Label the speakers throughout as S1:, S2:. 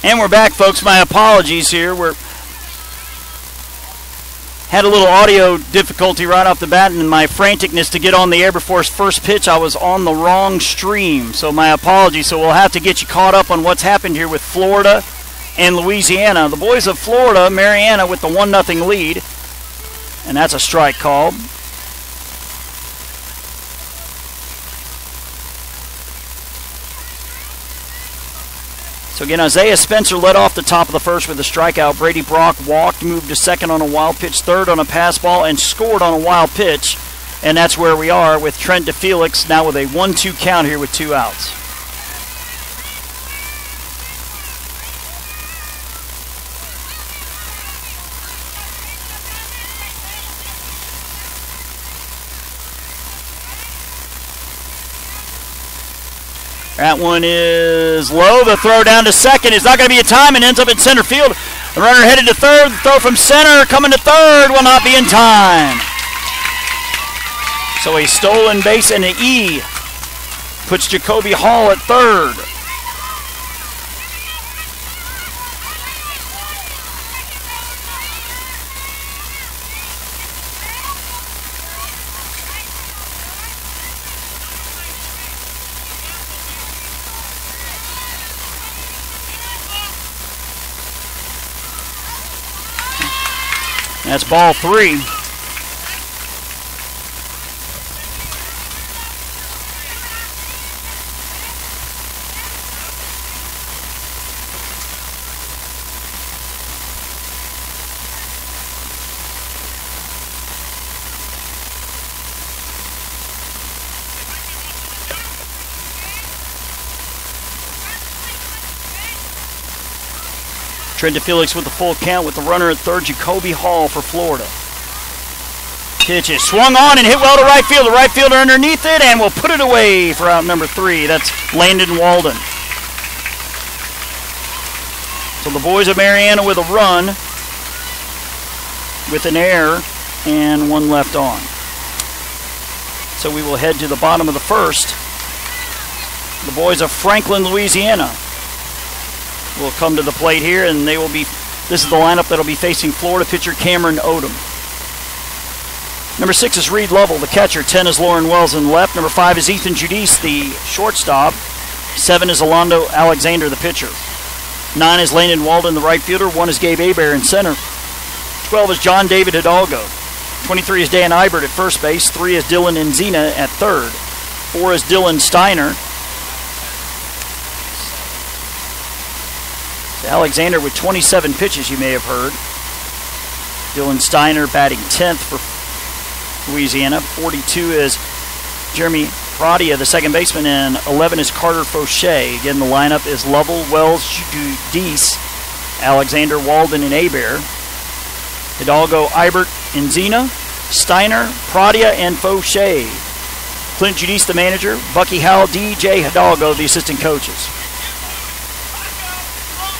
S1: And we're back, folks. My apologies here. We're had a little audio difficulty right off the bat, and in my franticness to get on the air before his first pitch, I was on the wrong stream. So my apologies. So we'll have to get you caught up on what's happened here with Florida and Louisiana. The boys of Florida, Mariana with the 1-0 lead, and that's a strike called. So again, Isaiah Spencer led off the top of the first with a strikeout. Brady Brock walked, moved to second on a wild pitch, third on a pass ball, and scored on a wild pitch. And that's where we are with Trent DeFelix now with a 1-2 count here with 2 outs. That one is low. The throw down to second is not going to be a time and ends up in center field. The runner headed to third. The throw from center coming to third will not be in time. So a stolen base and an E puts Jacoby Hall at third. That's ball 3. Trent DeFelix with the full count with the runner at third, Jacoby Hall for Florida. Pitch is swung on and hit well to right field. The right fielder underneath it and will put it away for out number 3. That's Landon Walden. So the boys of Mariana with a run, with an error, and 1 left on. So we will head to the bottom of the first. The boys of Franklin, Louisiana will come to the plate here, and they will be, this is the lineup that will be facing Florida pitcher Cameron Odom. Number 6 is Reed Lovell, the catcher. 10 is Lauren Wells in left. Number 5 is Ethan Judice, the shortstop. 7 is Alondo Alexander, the pitcher. 9 is Landon Walden, the right fielder. 1 is Gabe Hebert in center. 12 is John David Hidalgo. 23 is Dan Eibert at first base. 3 is Dylan Enzina at third. 4 is Dylan Steiner. Alexander with 27 pitches, you may have heard. Dylan Steiner batting 10th for Louisiana. 42 is Jeremy Pradia, the second baseman, and 11 is Carter Fauché. Again, the lineup is Lovell, Wells, Judice, Alexander, Walden, and Hebert. Hidalgo, Eibert, Enzina, Steiner, Pradia, and Fauché. Clint Judice, the manager. Bucky Howell, DJ Hidalgo, the assistant coaches.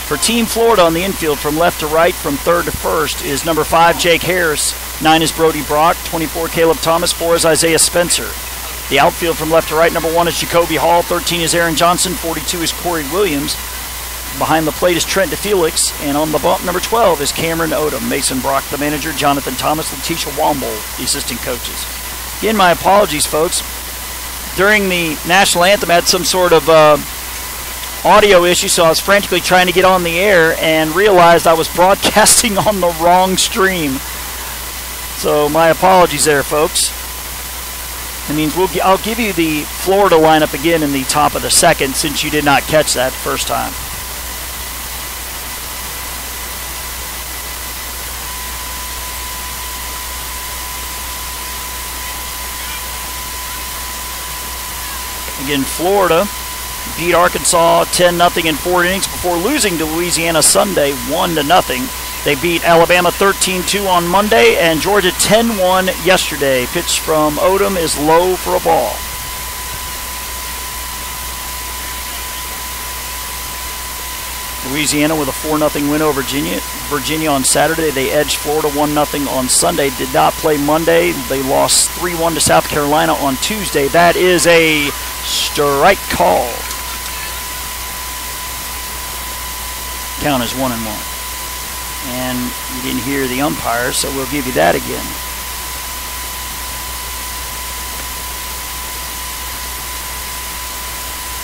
S1: For Team Florida on the infield, from left to right, from third to first, is number 5, Jake Harris. 9 is Brody Brock. 24, Caleb Thomas. 4 is Isaiah Spencer. The outfield from left to right, number 1 is Jacoby Hall. 13 is Aaron Johnson. 42 is Corey Williams. Behind the plate is Trent DeFelix. And on the bump, number 12 is Cameron Odom. Mason Brock, the manager. Jonathan Thomas. Letitia Womble, the assistant coaches. Again, my apologies, folks. During the national anthem, I had some sort of audio issue, so I was frantically trying to get on the air and realized I was broadcasting on the wrong stream. So my apologies there, folks. It means I'll give you the Florida lineup again in the top of the second, since you did not catch that first time. Again, Florida beat Arkansas 10-0 in 4 innings before losing to Louisiana Sunday 1-0. They beat Alabama 13-2 on Monday and Georgia 10-1 yesterday. Pitch from Odom is low for a ball. Louisiana with a 4-0 win over Virginia on Saturday. They edged Florida 1-0 on Sunday. Did not play Monday. They lost 3-1 to South Carolina on Tuesday. That is a strike call. count is 1-1. And you didn't hear the umpire, so we'll give you that again.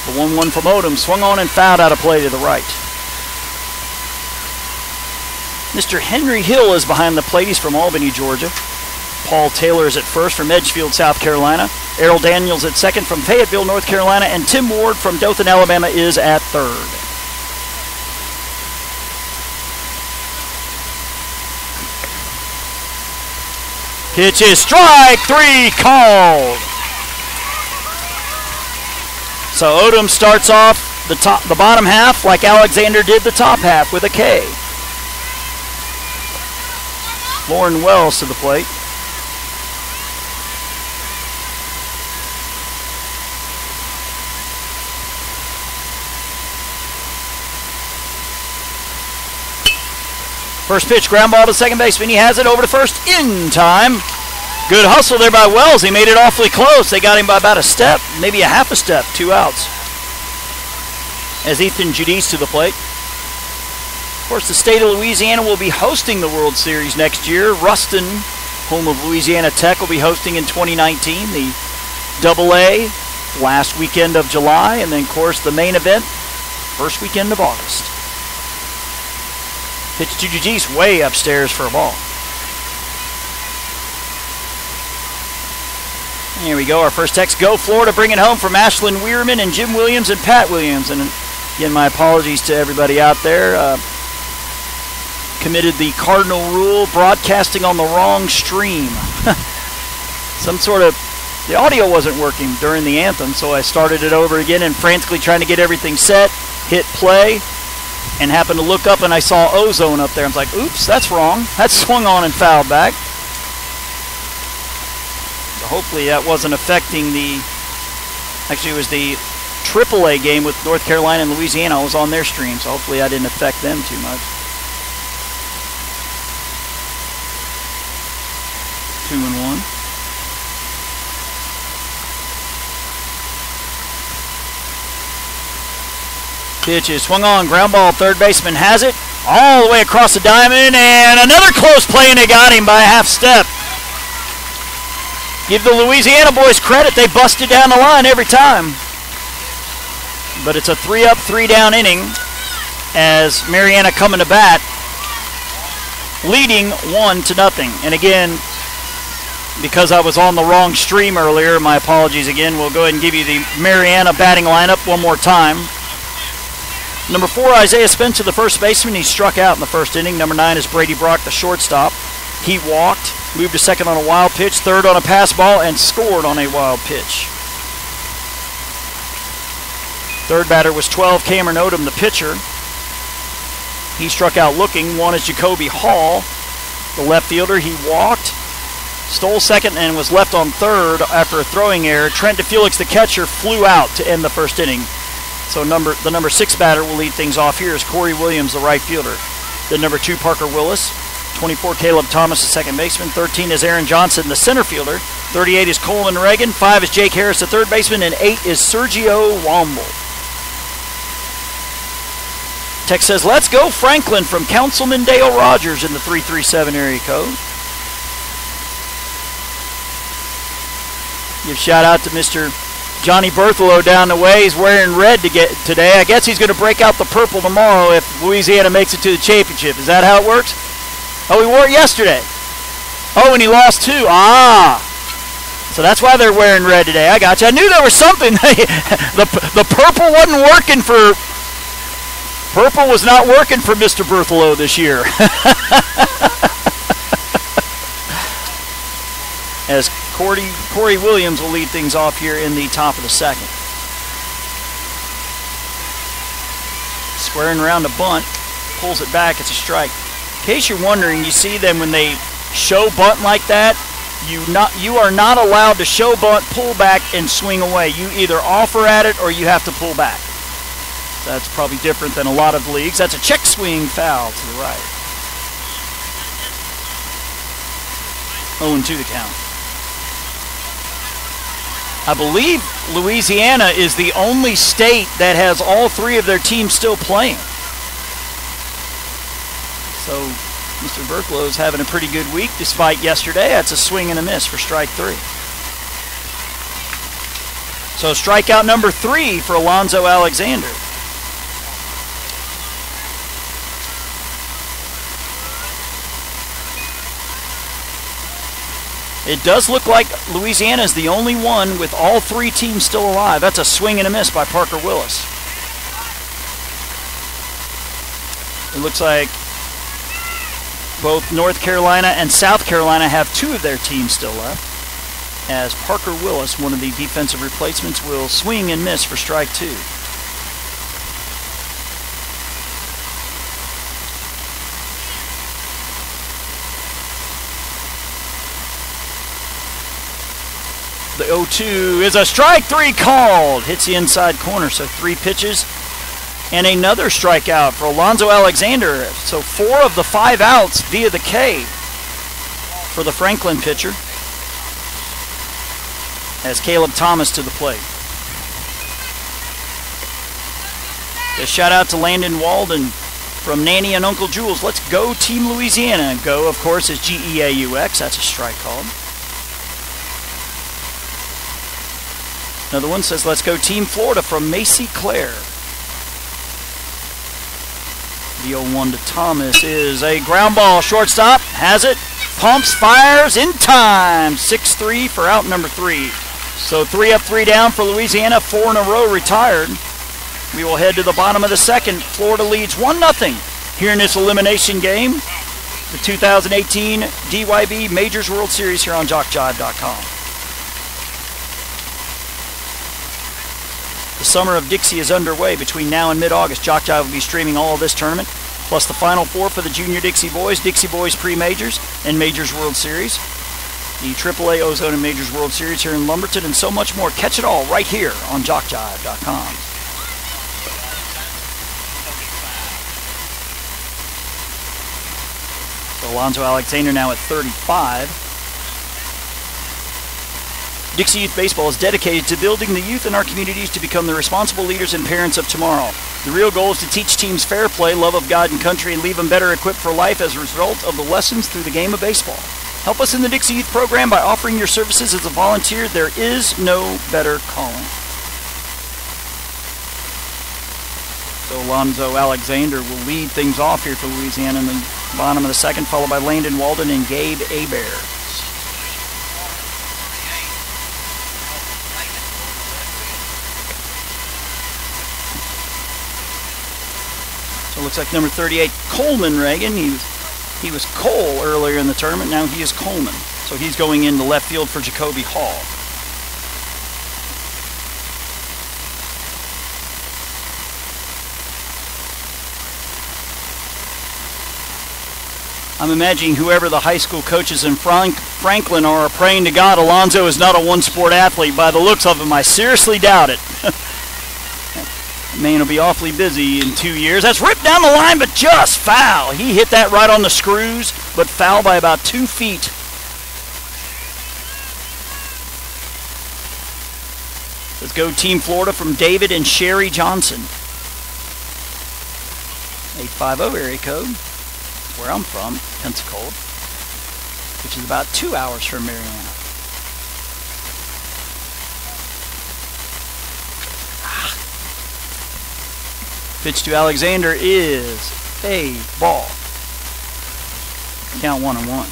S1: The 1-1 from Odom, swung on and fouled out of play to the right. Mr. Henry Hill is behind the plate. He's from Albany, Georgia. Paul Taylor is at first from Edgefield, South Carolina. Errol Daniels at second from Fayetteville, North Carolina. And Tim Ward from Dothan, Alabama is at third. Pitch is strike 3 called. So Odom starts off the bottom half like Alexander did the top half with a K. Lauren Wells to the plate. First pitch, ground ball to second baseman. He has it over to first in time. Good hustle there by Wells. He made it awfully close. They got him by about a step, maybe a half a step, 2 outs. As Ethan Judice to the plate. Of course, the state of Louisiana will be hosting the World Series next year. Ruston, home of Louisiana Tech, will be hosting in 2019 the AA last weekend of July, and then, of course, the main event first weekend of August. Pitch to Judice way upstairs for a ball. Here we go, our first text. Go Florida, bring it home from Ashlyn Weirman and Jim Williams and Pat Williams. And again, my apologies to everybody out there. Committed the cardinal rule, broadcasting on the wrong stream. The audio wasn't working during the anthem, so I started it over again and frantically trying to get everything set, hit play, and happened to look up and I saw Ozone up there. I was like, oops, that's wrong. That swung on and fouled back. So hopefully that wasn't affecting actually it was the AAA game with North Carolina and Louisiana. I was on their stream, so hopefully I didn't affect them too much. 2-1. Pitch is swung on, ground ball, third baseman has it all the way across the diamond, and another close play, and they got him by a half step. Give the Louisiana boys credit, they busted down the line every time. But it's a 3-up, 3-down inning as Mariana coming to bat, leading 1-0. And again, because I was on the wrong stream earlier, my apologies again. We'll go ahead and give you the Mariana batting lineup one more time. Number 4, Isaiah Spencer, the first baseman. He struck out in the first inning. Number 9 is Brady Brock, the shortstop. He walked, moved to second on a wild pitch, third on a pass ball, and scored on a wild pitch. Third batter was 12, Cameron Odom, the pitcher. He struck out looking. One is Jacoby Hall, the left fielder. He walked, stole second, and was left on third after a throwing error. Trent DeFelix, the catcher, flew out to end the first inning. So the number 6 batter will lead things off here is Corey Williams, the right fielder. Then number 2, Parker Willis. 24, Caleb Thomas, the second baseman. 13 is Aaron Johnson, the center fielder. 38 is Coleman Reagan. 5 is Jake Harris, the third baseman. And 8 is Sergio Womble. Text says, let's go Franklin from Councilman Dale Rogers in the 337 area code. Give shout out to Mr. Johnny Berthelo down the way. He's wearing red today. I guess he's going to break out the purple tomorrow if Louisiana makes it to the championship. Is that how it works? Oh, he wore it yesterday. Oh, and he lost 2. Ah. So that's why they're wearing red today. I got you. I knew there was something. the purple wasn't working for... Purple was not working for Mr. Berthelo this year. As Corey Williams will lead things off here in the top of the second. Squaring around a bunt, pulls it back, it's a strike. In case you're wondering, you see them when they show bunt like that, you are not allowed to show bunt, pull back, and swing away. You either offer at it or you have to pull back. That's probably different than a lot of leagues. That's a check swing foul to the right. 0-2 the count. I believe Louisiana is the only state that has all 3 of their teams still playing. So Mr. Verklow's having a pretty good week despite yesterday. That's a swing and a miss for strike 3. So strikeout number 3 for Alonzo Alexander. It does look like Louisiana is the only one with all 3 teams still alive. That's a swing and a miss by Parker Willis. It looks like both North Carolina and South Carolina have 2 of their teams still left, as Parker Willis, one of the defensive replacements, will swing and miss for strike 2. The 0-2 is a strike 3 called. Hits the inside corner, so 3 pitches and another strikeout for Alonzo Alexander. So 4 of the 5 outs via the K for the Franklin pitcher, as Caleb Thomas to the plate. A shout out to Landon Walden from Nanny and Uncle Jules. Let's go Team Louisiana. Go, of course, is G-E-A-U-X. That's a strike called. Another one says, let's go Team Florida from Macy Claire. The 0-1 to Thomas is a ground ball. Shortstop has it. Pumps, fires in time. 6-3 for out number 3. So 3 up, 3 down for Louisiana. 4 in a row retired. We will head to the bottom of the second. Florida leads 1-0 here in this elimination game. The 2018 DYB Majors World Series here on JockJive.com. The Summer of Dixie is underway. Between now and mid-August, JockJive will be streaming all of this tournament, plus the Final Four for the Junior Dixie Boys Pre-Majors, and Majors World Series, the AAA Ozone and Majors World Series here in Lumberton, and so much more. Catch it all right here on JockJive.com. So Alonzo Alexander now at 35. Dixie Youth Baseball is dedicated to building the youth in our communities to become the responsible leaders and parents of tomorrow. The real goal is to teach teams fair play, love of God and country, and leave them better equipped for life as a result of the lessons through the game of baseball. Help us in the Dixie Youth program by offering your services as a volunteer. There is no better calling. So Alonzo Alexander will lead things off here for Louisiana in the bottom of the second, followed by Landon Walden and Gabe Hebert. So it looks like number 38, Coleman Reagan. He was Cole earlier in the tournament. Now he is Coleman. So he's going into left field for Jacoby Hall. I'm imagining whoever the high school coaches in Franklin are praying to God Alonzo is not a one-sport athlete. By the looks of him, I seriously doubt it. Man will be awfully busy in 2 years. That's ripped down the line, but just foul. He hit that right on the screws, but foul by about 2 feet. Let's go Team Florida from David and Sherry Johnson. 850 area code. That's where I'm from, Pensacola, which is about 2 hours from Marianna. Pitch to Alexander is a ball. Count 1-1.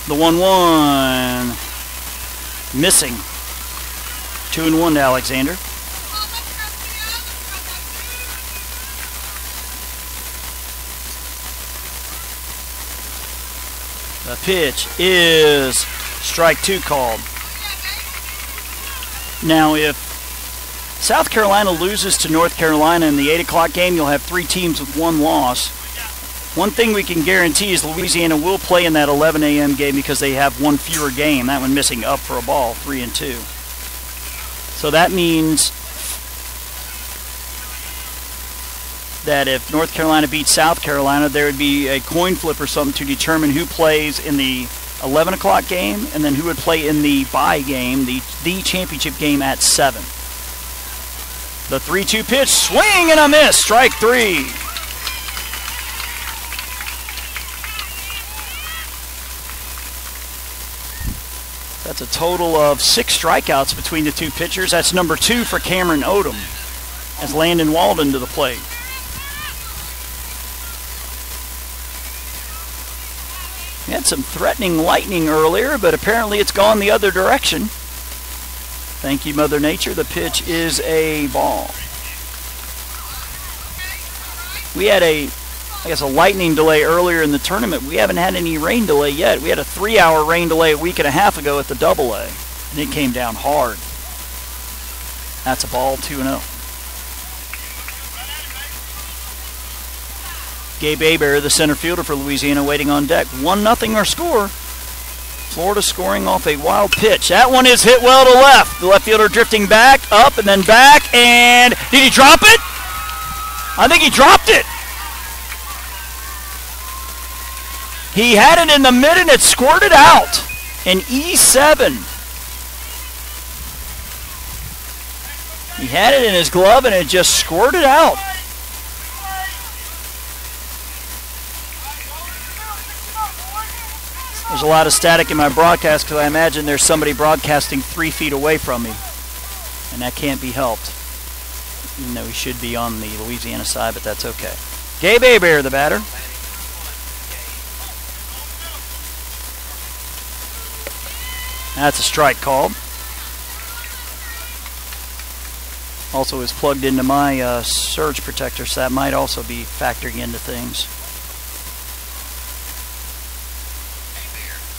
S1: The 1-1 missing. 2-1 to Alexander. The pitch is strike 2 called. Now, if South Carolina loses to North Carolina in the 8 o'clock game, you'll have 3 teams with 1 loss. One thing we can guarantee is Louisiana will play in that 11 a.m. game because they have 1 fewer game. That one missing up for a ball, 3-2. So that means that if North Carolina beats South Carolina, there would be a coin flip or something to determine who plays in the 11 o'clock game, and then who would play in the bye game, the championship game at 7. The 3-2 pitch, swing and a miss, strike 3. That's a total of 6 strikeouts between the two pitchers. That's number 2 for Cameron Odom as Landon Walden to the plate. We had some threatening lightning earlier, but apparently it's gone the other direction. Thank you, Mother Nature. The pitch is a ball. We had a lightning delay earlier in the tournament. We haven't had any rain delay yet. We had a 3-hour rain delay a week and a half ago at the AA, and it came down hard. That's a ball, 2-0. Gabe Hebert, the center fielder for Louisiana, waiting on deck. 1-0 our score. Florida scoring off a wild pitch. That one is hit well to left. The left fielder drifting back, up, and then back. And did he drop it? I think he dropped it. He had it in the mid and it squirted out. An E7. He had it in his glove and it just squirted out. There's a lot of static in my broadcast because I imagine there's somebody broadcasting 3 feet away from me. And that can't be helped. Even though he should be on the Louisiana side, but that's okay. Gabe Hebert, the batter. That's a strike called. Also is plugged into my surge protector, so that might also be factoring into things.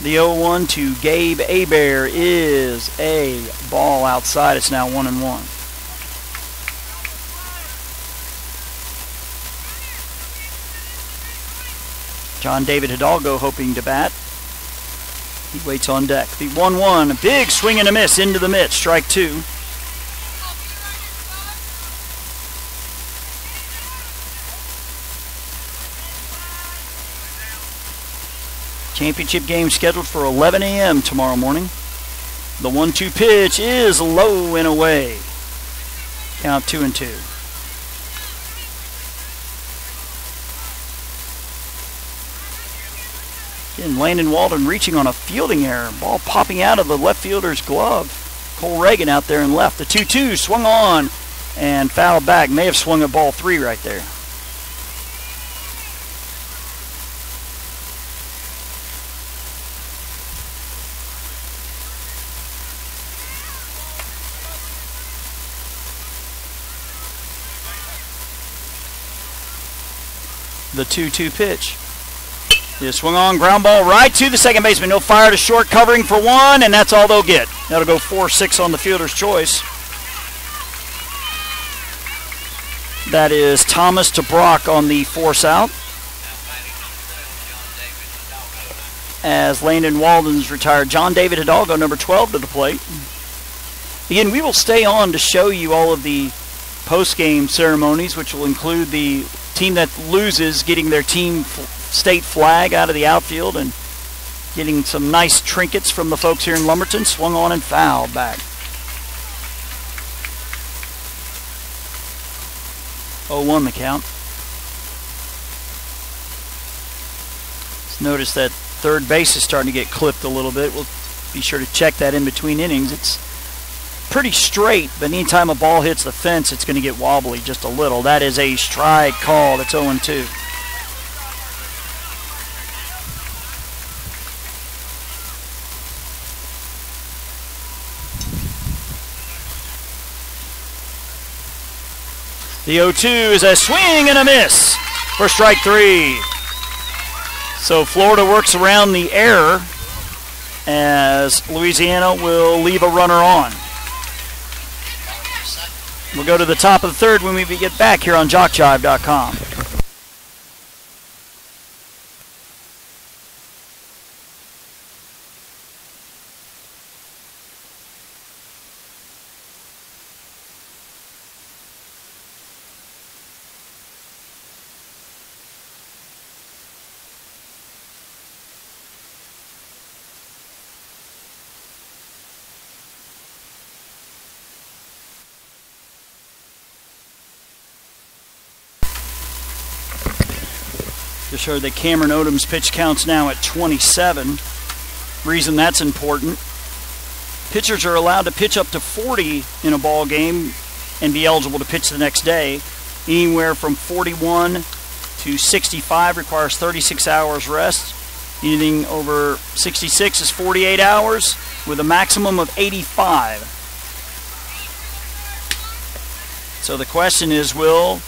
S1: The 0-1 to Gabe Hebert is a ball outside. It's now 1-1. John David Hidalgo hoping to bat. He waits on deck. The 1-1, a big swing and a miss into the mitt. Strike 2. Championship game scheduled for 11 a.m. tomorrow morning. The 1-2 pitch is low and away. Count 2-2. Again, Landon Walden reaching on a fielding error. Ball popping out of the left fielder's glove. Cole Reagan out there and left. The 2-2 swung on and fouled back. May have swung a ball 3 right there. The 2-2 pitch. Just swung on, ground ball right to the second baseman. No fire to short, covering for 1, and that's all they'll get. That'll go 4-6 on the fielder's choice. That is Thomas to Brock on the force out. As Landon Walden's retired. John David Hidalgo, number 12, to the plate. Again, we will stay on to show you all of the post-game ceremonies, which will include the team that loses getting their team state flag out of the outfield and getting some nice trinkets from the folks here in Lumberton. Swung on and fouled back. 0-1 the count. Just notice that third base is starting to get clipped a little bit. We'll be sure to check that in between innings. It's pretty straight, but anytime a ball hits the fence, it's going to get wobbly just a little. That is a strike call. It's 0-2. The 0-2 is a swing and a miss for strike 3. So Florida works around the error as Louisiana will leave a runner on. We'll go to the top of the third when we get back here on JockJive.com. Just heard that Cameron Odom's pitch count's now at 27. Reason that's important. Pitchers are allowed to pitch up to 40 in a ball game and be eligible to pitch the next day. Anywhere from 41 to 65 requires 36 hours rest. Anything over 66 is 48 hours with a maximum of 85. So the question is, will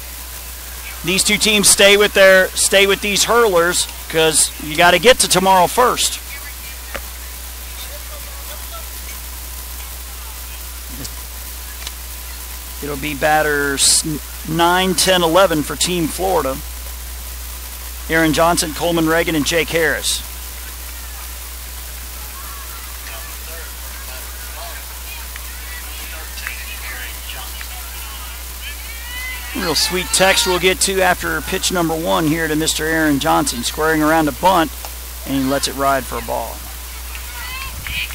S1: these two teams stay with these hurlers, because you got to get to tomorrow first. It'll be batters 9, 10, 11 for Team Florida. Aaron Johnson, Coleman Reagan, and Jake Harris. Real sweet text we'll get to after pitch number 1 here to Mr. Aaron Johnson, squaring around a bunt, and he lets it ride for a ball.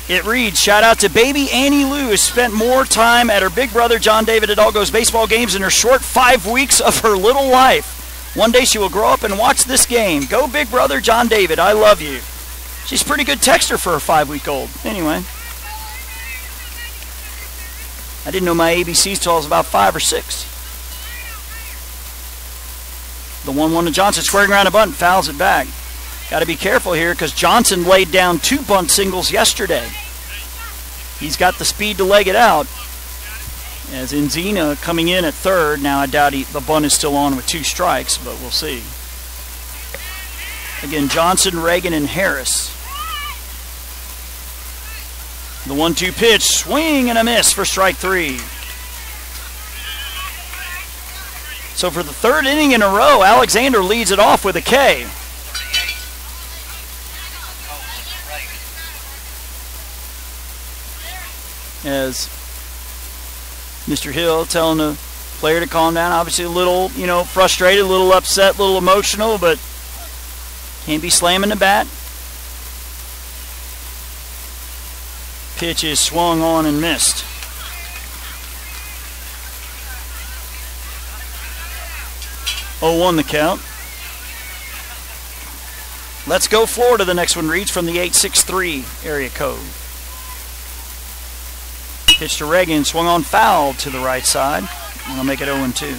S1: It reads, shout out to baby Annie Lou, who spent more time at her big brother John David Hidalgo's baseball games in her short 5 weeks of her little life. One day she will grow up and watch this game. Go big brother John David, I love you. She's a pretty good texter for a 5-week-old. Anyway. I didn't know my ABCs till I was about 5 or 6. The 1-1 to Johnson, squaring around a bunt, fouls it back. Got to be careful here because Johnson laid down 2 bunt singles yesterday. He's got the speed to leg it out. As Enzina coming in at third. Now I doubt the bunt is still on with 2 strikes, but we'll see. Again, Johnson, Reagan, and Harris. The 1-2 pitch, swing and a miss for strike 3. So for the 3rd inning in a row, Alexander leads it off with a K. As Mr. Hill telling the player to calm down. Obviously a little, frustrated, a little upset, a little emotional, but can't be slamming the bat. Pitch is swung on and missed. 0-1 the count. Let's go Florida. The next one reads from the 863 area code. Pitch to Reagan, swung on foul to the right side. And I'll make it 0-2.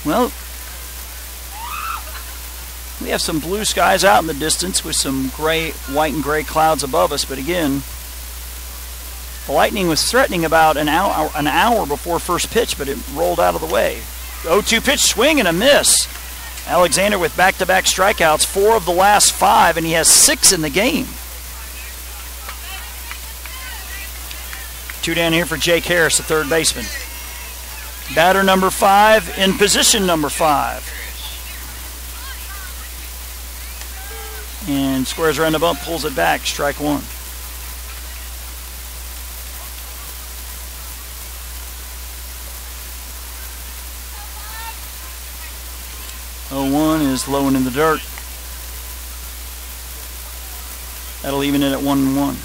S1: Well, we have some blue skies out in the distance with some gray, white and gray clouds above us, but again, the Lightning was threatening about an hour before first pitch, but it rolled out of the way. 0-2 pitch, swing and a miss. Alexander with back-to-back strikeouts, 4 of the last 5, and he has 6 in the game. 2 down here for Jake Harris, the third baseman. Batter number 5 in position number 5. And squares around the bump, pulls it back, strike 1. Is low and in the dirt. That'll even it at 1-1.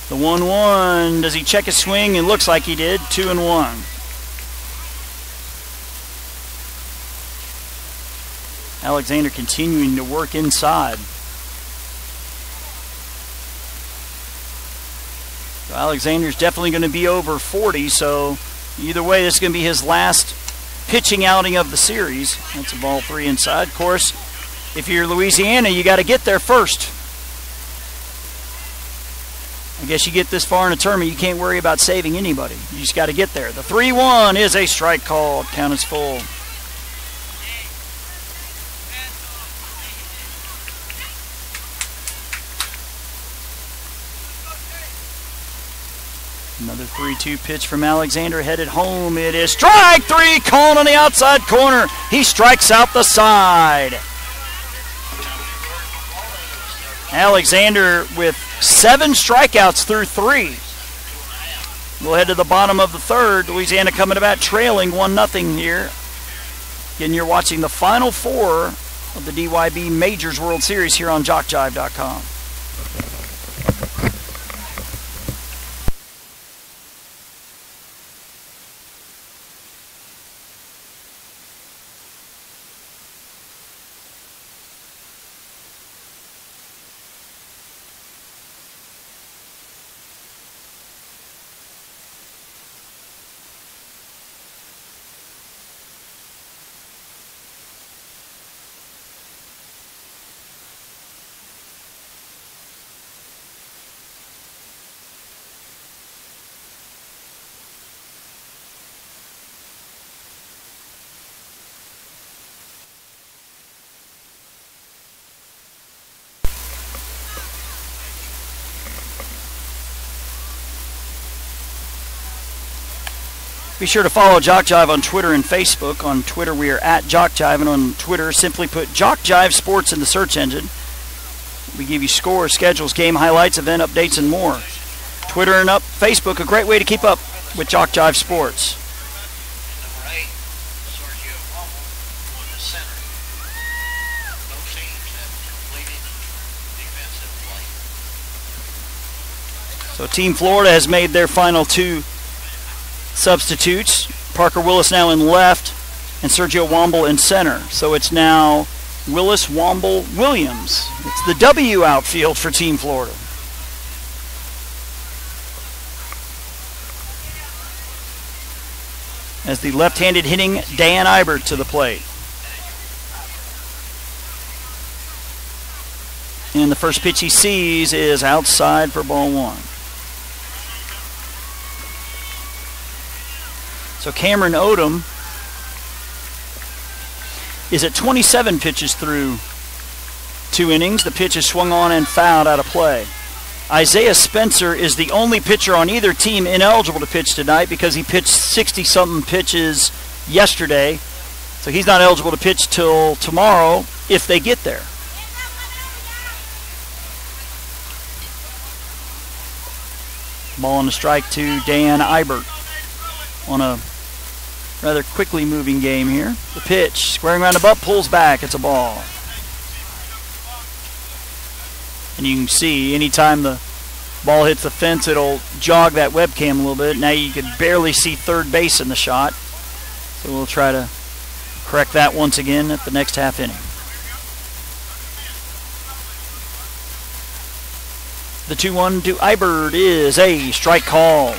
S1: The 1-1, does he check his swing? It looks like he did. 2-1. Alexander continuing to work inside. Alexander's definitely going to be over 40, so either way, this is going to be his last pitching outing of the series. That's a ball 3 inside. Of course, if you're Louisiana, you got to get there first. I guess you get this far in a tournament, you can't worry about saving anybody. You just got to get there. The 3-1 is a strike called. Count is full. Another 3-2 pitch from Alexander, headed home. It is strike 3, calling on the outside corner. He strikes out the side. Alexander with 7 strikeouts through 3. We'll head to the bottom of the 3rd. Louisiana coming to bat, trailing 1-0 here. Again, you're watching the Final 4 of the DYB Majors World Series here on JockJive.com. Be sure to follow JockJive on Twitter and Facebook. On Twitter, we are at JockJive, and on Twitter, simply put JockJive Sports in the search engine. We give you scores, schedules, game highlights, event updates, and more. Twitter and Facebook, a great way to keep up with JockJive Sports. So Team Florida has made their final 2 substitutes. Parker Willis now in left and Sergio Womble in center. So it's now Willis, Womble, Williams. It's the W outfield for Team Florida. As the left-handed hitting Dan Eibert to the plate. And the first pitch he sees is outside for ball 1. So Cameron Odom is at 27 pitches through 2 innings. The pitch is swung on and fouled out of play. Isaiah Spencer is the only pitcher on either team ineligible to pitch tonight because he pitched 60-something pitches yesterday. So he's not eligible to pitch till tomorrow if they get there. Ball on the strike to Dan Eibert on a rather quickly moving game here. The pitch, squaring around the butt, pulls back. It's a ball. And you can see anytime the ball hits the fence, it'll jog that webcam a little bit. Now you can barely see third base in the shot. So we'll try to correct that once again at the next half inning. The 2-1 to Eibert is a strike call.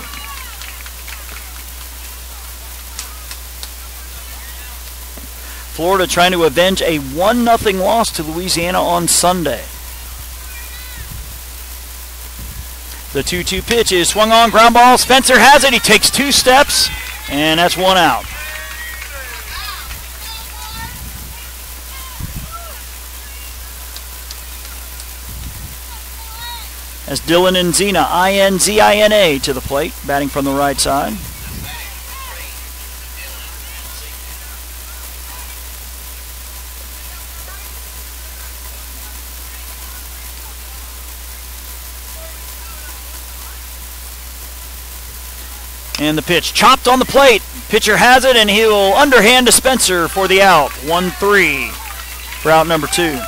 S1: Florida trying to avenge a 1-0 loss to Louisiana on Sunday. The 2-2 pitch is swung on, ground ball. Spencer has it. He takes 2 steps, and that's 1 out. As Dylan Enzina, I-N-Z-I-N-A, to the plate, batting from the right side. And the pitch chopped on the plate. Pitcher has it, and he'll underhand to Spencer for the out. 1-3 for out number 2.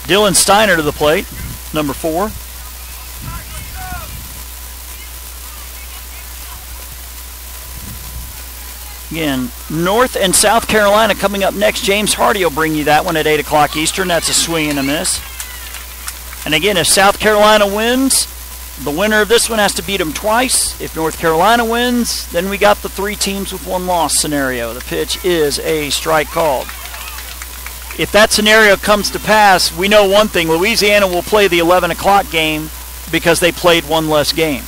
S1: Dylan Steiner to the plate, number 4. Again, North and South Carolina coming up next. James Hardy will bring you that one at 8 o'clock Eastern. That's a swing and a miss. And again, if South Carolina wins, the winner of this one has to beat them twice. If North Carolina wins, then we got the 3 teams with 1 loss scenario. The pitch is a strike called. If that scenario comes to pass, we know one thing. Louisiana will play the 11 o'clock game because they played 1 less game.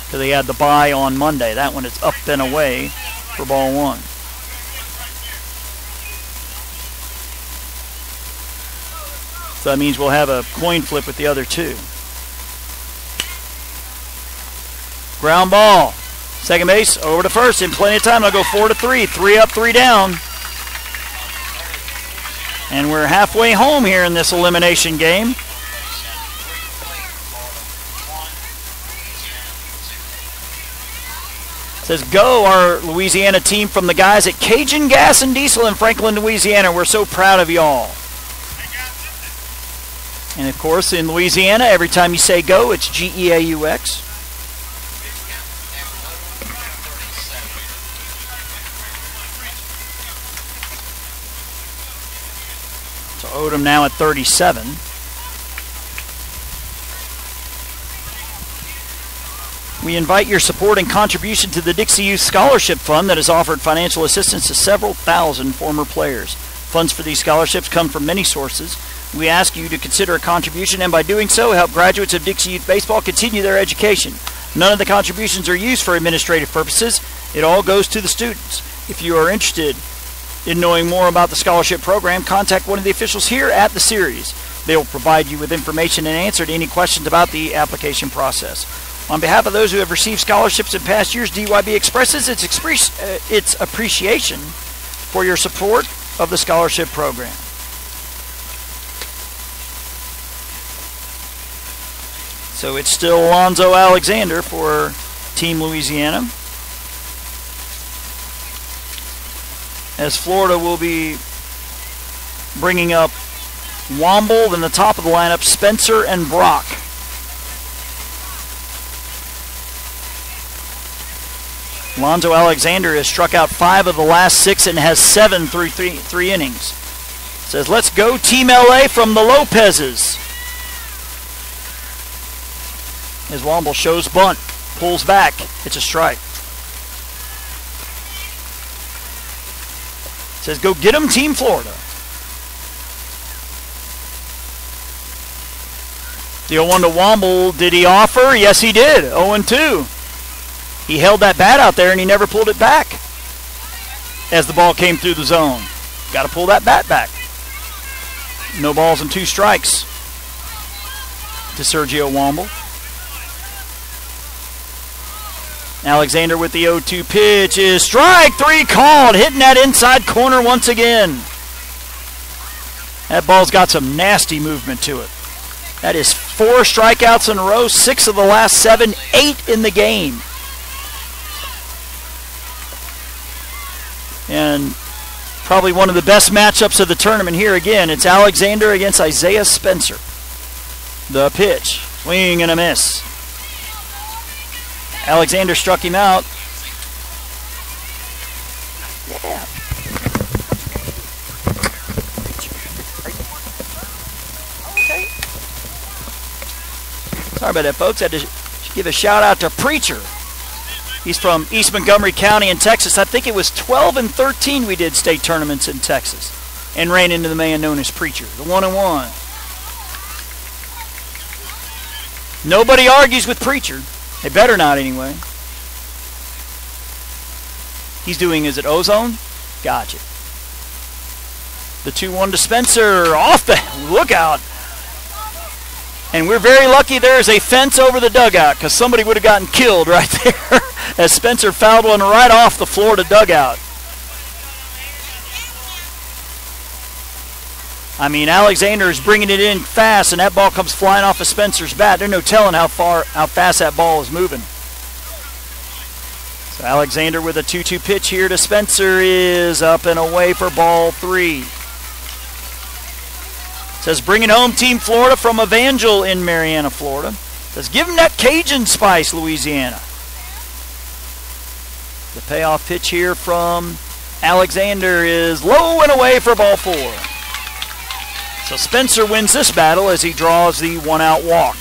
S1: Because they had the bye on Monday. That one is up and away for ball 1. So that means we'll have a coin flip with the other 2. Ground ball. Second base, over to first in plenty of time. I'll go 4-3. 3 up, 3 down. And we're halfway home here in this elimination game. Says, go, our Louisiana team from the guys at Cajun Gas and Diesel in Franklin, Louisiana. We're so proud of y'all. And, of course, in Louisiana, every time you say go, it's G-E-A-U-X. So Odom now at 37. We invite your support and contribution to the Dixie Youth Scholarship Fund that has offered financial assistance to several thousand former players. Funds for these scholarships come from many sources. We ask you to consider a contribution and by doing so help graduates of Dixie Youth Baseball continue their education. None of the contributions are used for administrative purposes. It all goes to the students. If you are interested In knowing more about the scholarship program, contact one of the officials here at the series. They will provide you with information and answer to any questions about the application process. On behalf of those who have received scholarships in past years, DYB expresses its appreciation for your support of the scholarship program. So it's still Alonzo Alexander for Team Louisiana, as Florida will be bringing up Womble in the top of the lineup, Spencer and Brock. Alonzo Alexander has struck out 5 of the last 6 and has 7 through three innings. Says, let's go Team LA from the Lopez's. As Womble shows bunt, pulls back, it's a strike. Says, go get him, Team Florida. The 0-1 to Womble, did he offer? Yes, he did. 0-2. He held that bat out there and he never pulled it back as the ball came through the zone. Got to pull that bat back. No balls and 2 strikes to Sergio Womble. Alexander with the 0-2 pitch is strike 3 called, hitting that inside corner once again. That ball's got some nasty movement to it. That is 4 strikeouts in a row, 6 of the last 7, 8 in the game. And probably one of the best matchups of the tournament here again. It's Alexander against Isaiah Spencer. The pitch, swing and a miss. Alexander struck him out. Yeah. Okay. Sorry about that, folks. I had to give a shout out to Preacher. He's from East Montgomery County in Texas. I think it was 12 and 13 we did state tournaments in Texas and ran into the man known as Preacher, the 1-1. Nobody argues with Preacher. They better not anyway. He's doing, is it ozone? Gotcha. The 2-1 to Spencer, off the lookout. And we're very lucky there's a fence over the dugout because somebody would have gotten killed right there as Spencer fouled one right off the Florida dugout. I mean, Alexander is bringing it in fast, and that ball comes flying off of Spencer's bat. There's no telling how fast that ball is moving. So Alexander with a 2-2 pitch here to Spencer is up and away for ball 3. Says, bring it home, Team Florida from Evangel in Marianna, Florida. Says, give him that Cajun spice, Louisiana. The payoff pitch here from Alexander is low and away for ball 4. So Spencer wins this battle as he draws the 1-out walk.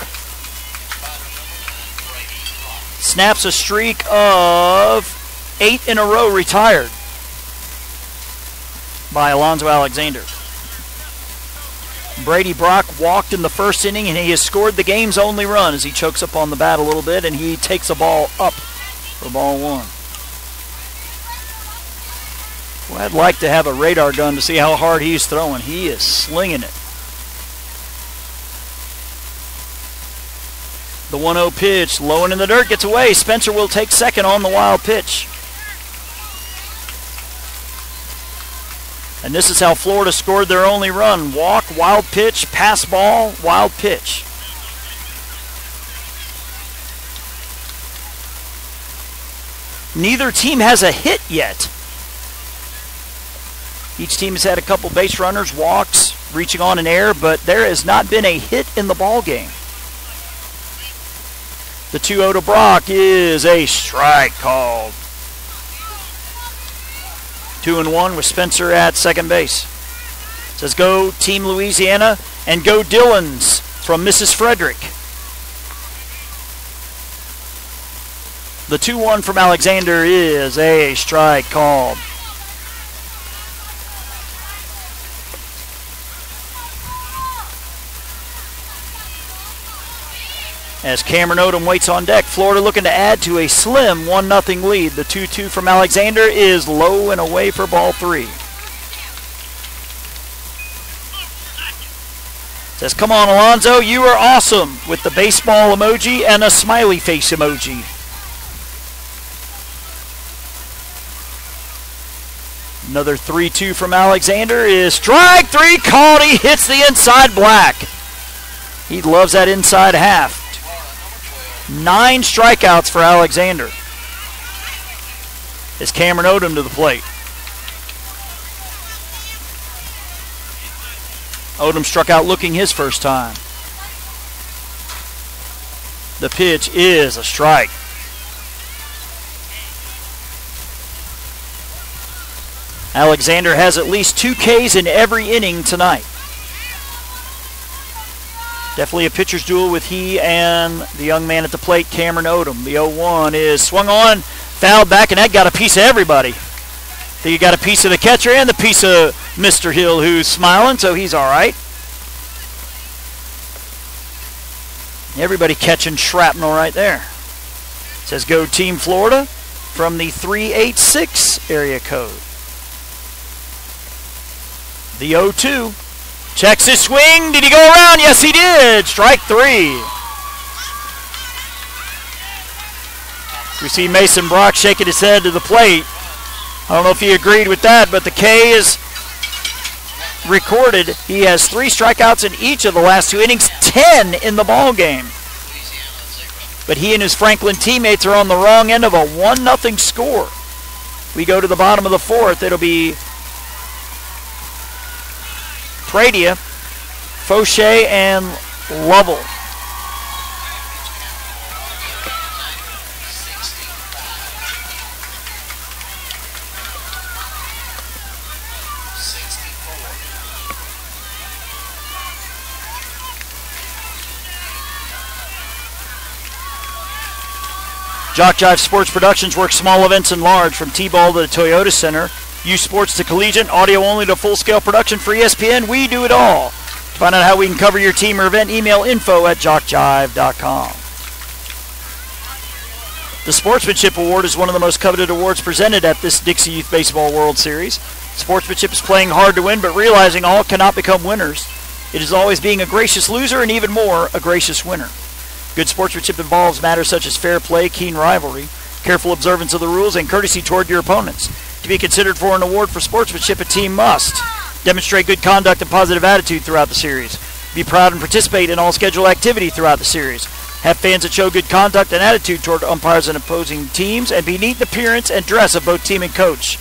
S1: Snaps a streak of 8 in a row retired by Alonzo Alexander. Brady Brock walked in the first inning, and he has scored the game's only run as he chokes up on the bat a little bit, and he takes a ball up for ball 1. Well, I'd like to have a radar gun to see how hard he's throwing. He is slinging it. The 1-0 pitch, low and in the dirt, gets away. Spencer will take second on the wild pitch. And this is how Florida scored their only run. Walk, wild pitch, pass ball, wild pitch. Neither team has a hit yet. Each team has had a couple base runners, walks, reaching on an error, but there has not been a hit in the ball game. The 2-0 to Brock is a strike called. 2-1 with Spencer at second base. Says go Team Louisiana and go Dillons from Mrs. Frederick. The 2-1 from Alexander is a strike called. As Cameron Odom waits on deck, Florida looking to add to a slim 1-0 lead. The 2-2 from Alexander is low and away for ball 3. Says, come on, Alonzo, you are awesome, with the baseball emoji and a smiley face emoji. Another 3-2 from Alexander is strike 3 called. He hits the inside black. He loves that inside half. 9 strikeouts for Alexander. It's Cameron Odom to the plate. Odom struck out looking his first time. The pitch is a strike. Alexander has at least 2 Ks in every inning tonight. Definitely a pitcher's duel with he and the young man at the plate, Cameron Odom. The 0-1 is swung on, fouled back, and that got a piece of everybody. I think he got a piece of the catcher and the piece of Mr. Hill, who's smiling, so he's all right. Everybody catching shrapnel right there. It says go Team Florida from the 386 area code. The 0-2. Checks his swing. Did he go around? Yes, he did. Strike 3. We see Mason Brock shaking his head to the plate. I don't know if he agreed with that, but the K is recorded. He has 3 strikeouts in each of the last 2 innings, 10 in the ball game. But he and his Franklin teammates are on the wrong end of a 1-0 score. We go to the bottom of the 4th. It'll be Pradia, Fauché, and Lovell. JockJive Sports Productions works small events and large, from T-ball to the Toyota Center. Youth sports to collegiate, audio only to full-scale production for ESPN. We do it all. To find out how we can cover your team or event, email info@jockjive.com. The Sportsmanship Award is one of the most coveted awards presented at this Dixie Youth Baseball World Series. Sportsmanship is playing hard to win, but realizing all cannot become winners. It is always being a gracious loser and even more, a gracious winner. Good sportsmanship involves matters such as fair play, keen rivalry, careful observance of the rules, and courtesy toward your opponents. To be considered for an award for sportsmanship, a team must demonstrate good conduct and positive attitude throughout the series, be proud and participate in all scheduled activity throughout the series, have fans that show good conduct and attitude toward umpires and opposing teams, and be neat in appearance and dress of both team and coach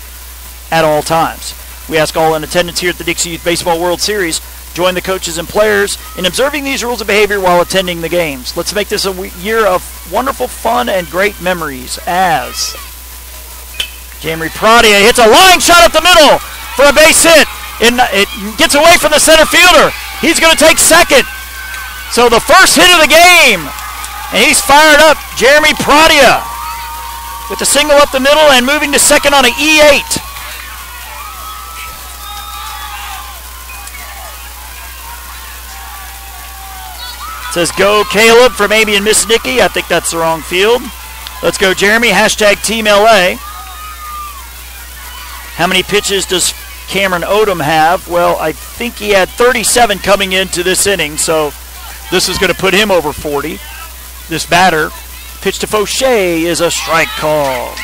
S1: at all times. We ask all in attendance here at the Dixie Youth Baseball World Series, join the coaches and players in observing these rules of behavior while attending the games. Let's make this a year of wonderful fun and great memories as Jeremy Pradia hits a line shot up the middle for a base hit. It gets away from the center fielder. He's going to take second. So the first hit of the game, and he's fired up. Jeremy Pradia with the single up the middle and moving to second on an E8. It says go Caleb from Amy and Miss Nikki. I think that's the wrong field. Let's go Jeremy. Hashtag Team LA. How many pitches does Cameron Odom have? Well, I think he had 37 coming into this inning, so this is going to put him over 40. This batter, pitch to Fauché, is a strike call.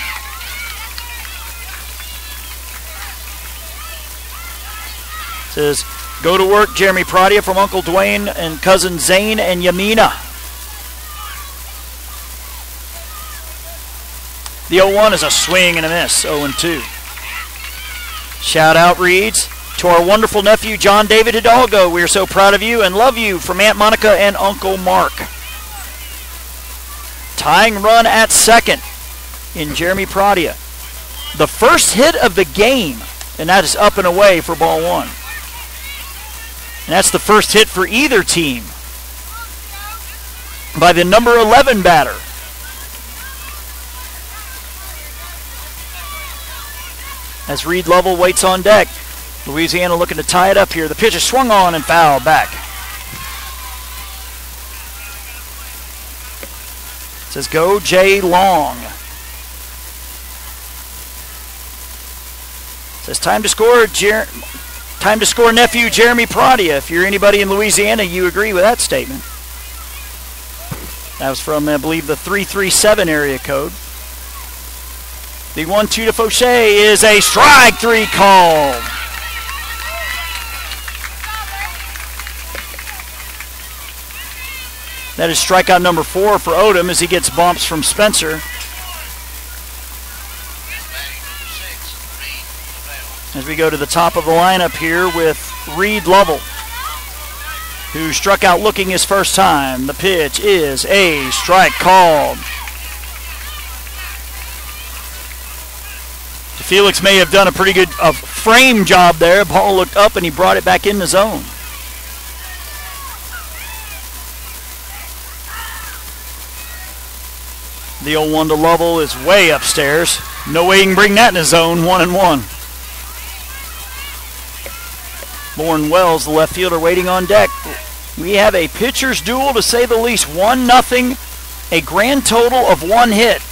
S1: It says go to work, Jeremy Pradia from Uncle Dwayne and cousin Zane and Yamina. The 0-1 is a swing and a miss, 0-2. Shout out reads, to our wonderful nephew, John David Hidalgo. We are so proud of you and love you, from Aunt Monica and Uncle Mark. Tying run at second in Jeremy Pradia. The first hit of the game, and that is up and away for ball 1. And that's the first hit for either team by the number 11 batter. As Reed Lovell waits on deck. Louisiana looking to tie it up here. The pitch is swung on and fouled back. It says go Jay Long. It says time to score. Time to score, nephew Jeremy Pradia. If you're anybody in Louisiana, you agree with that statement. That was from, I believe, the 337 area code. The 1-2 to Fauché is a strike three call. That is strikeout number 4 for Odom as he gets bumps from Spencer. As we go to the top of the lineup here with Reed Lovell, who struck out looking his first time. The pitch is a strike called. Felix may have done a pretty good frame job there. Ball looked up and he brought it back in the zone. The 0-1 to Lovell is way upstairs. No way you can bring that in the zone. 1-1. Lauren Wells, the left fielder, waiting on deck. We have a pitcher's duel, to say the least. 1-0, a grand total of 1 hit.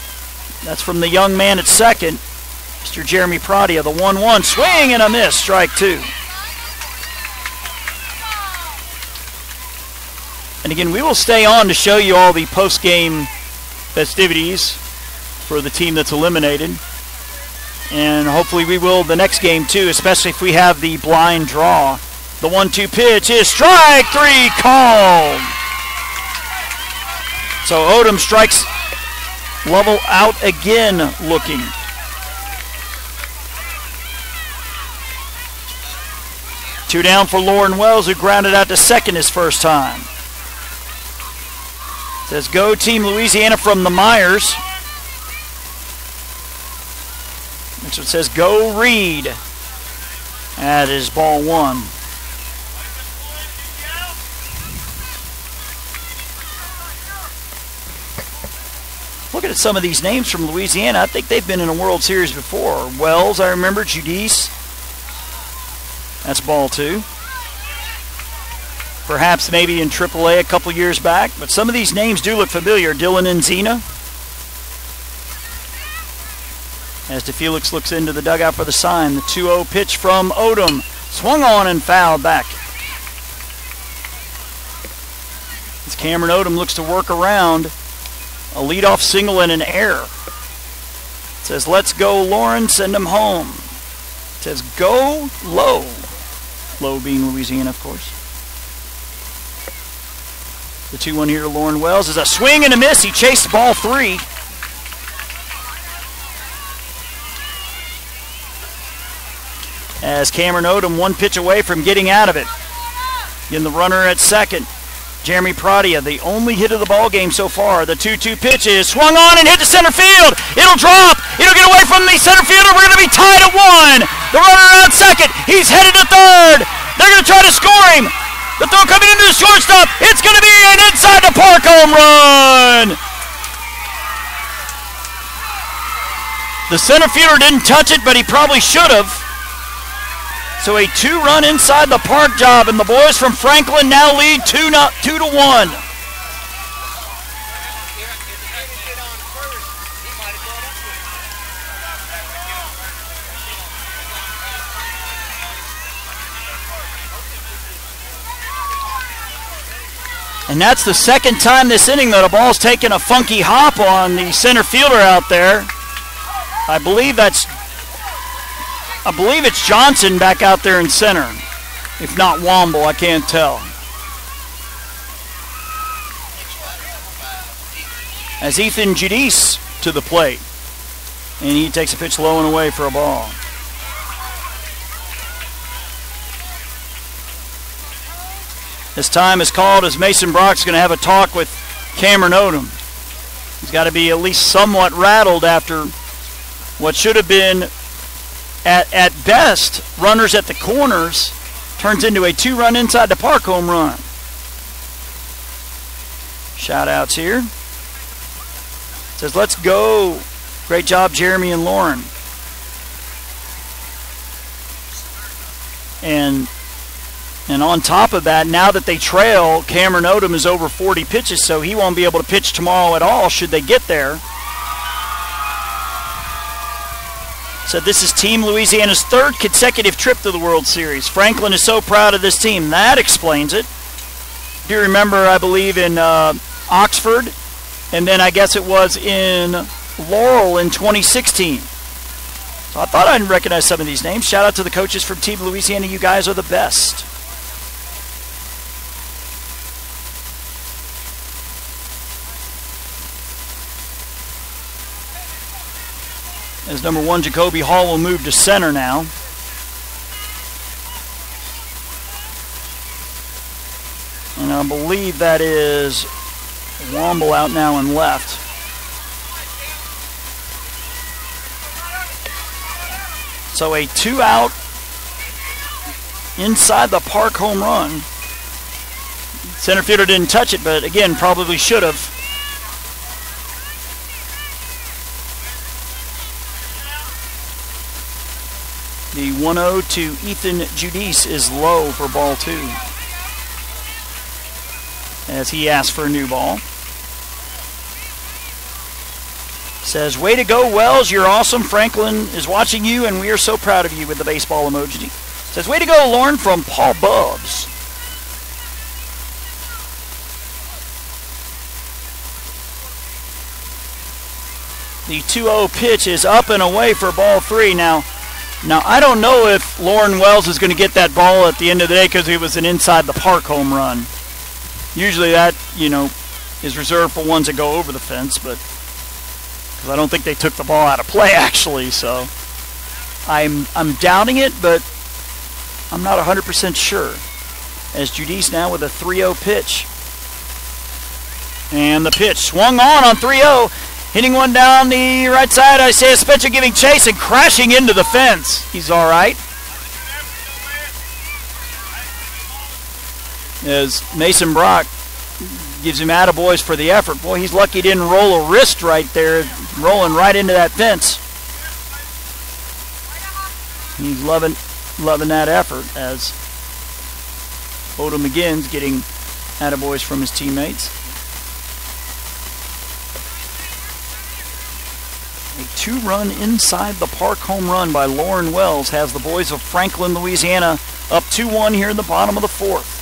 S1: That's from the young man at second, Mr. Jeremy Pradia. The 1-1, swing and a miss, strike 2. And again, we will stay on to show you all the post-game festivities for the team that's eliminated. And hopefully we will the next game too, especially if we have the blind draw. The 1-2 pitch is strike 3 called. So Odom strikes Lovell out again looking. Two down for Lauren Wells, who grounded out to second his first time. It says go Team Louisiana from the Myers. Next one says go Reed. That is ball 1. Looking at some of these names from Louisiana, I think they've been in a World Series before. Wells, I remember. Judice. That's ball 2. Perhaps maybe in AAA a couple years back, but some of these names do look familiar. Dylan Enzina. As DeFelix looks into the dugout for the sign, the 2-0 pitch from Odom. Swung on and fouled back. As Cameron Odom looks to work around a leadoff single and an error. It says, let's go, Lauren, send him home. It says, go low. Low being Louisiana, of course. The 2-1 here to Lauren Wells is a swing and a miss. He chased ball 3. As Cameron Odom 1 pitch away from getting out of it. In the runner at second, Jeremy Pradia, the only hit of the ball game so far. The 2-2 pitch is swung on and hit to center field. It'll drop. It'll get away from the center fielder. We're going to be tied at 1. The runner at second. He's headed to third. They're going to try to score him. The throw coming into the shortstop. It's going to be an inside the park home run. The center fielder didn't touch it, but he probably should have. So a 2-run inside the park job, and the boys from Franklin now lead 2-1. And that's the second time this inning that a ball's taken a funky hop on the center fielder out there. I believe it's Johnson back out there in center. If not Womble, I can't tell. As Ethan Judice to the plate. And he takes a pitch low and away for a ball. This time is called as Mason Brock's going to have a talk with Cameron Odom. He's got to be at least somewhat rattled after what should have been, at best, runners at the corners, turns into a 2-run inside the park home run. Shout outs here. It says, let's go. Great job, Jeremy and Lauren. And on top of that, now that they trail, Cameron Odom is over 40 pitches, so he won't be able to pitch tomorrow at all should they get there. Said this is Team Louisiana's third consecutive trip to the World Series. Franklin is so proud of this team. That explains it. Do you remember, I believe, in Oxford, and then I guess it was in Laurel in 2016. So I thought I'd recognize some of these names. Shout out to the coaches from Team Louisiana. You guys are the best. As number 1, Jacoby Hall will move to center now. And I believe that is Womble out now and left. So a 2-out inside the park home run. Center fielder didn't touch it, but again, probably should have. The 1-0 to Ethan Judice is low for ball 2, as he asked for a new ball. Says, way to go, Wells. You're awesome. Franklin is watching you, and we are so proud of you with the baseball emoji. Says, way to go, Lauren, from Paul Bubbs. The 2-0 pitch is up and away for ball 3. Now, I don't know if Lauren Wells is going to get that ball at the end of the day because it was an inside the park home run. Usually that, is reserved for ones that go over the fence, but because I don't think they took the ball out of play actually, so I'm doubting it, but I'm not 100% sure. As Judice now with a 3-0 pitch. And the pitch swung on 3-0. Hitting one down the right side. Isaiah Spencer giving chase and crashing into the fence. He's all right. As Mason Brock gives him attaboys for the effort. Boy, he's lucky he didn't roll a wrist right there, rolling right into that fence. He's loving that effort as Oda McGinn's getting attaboys from his teammates. A 2-run inside the park home run by Lauren Wells has the boys of Franklin, Louisiana up 2-1 here in the bottom of the 4th.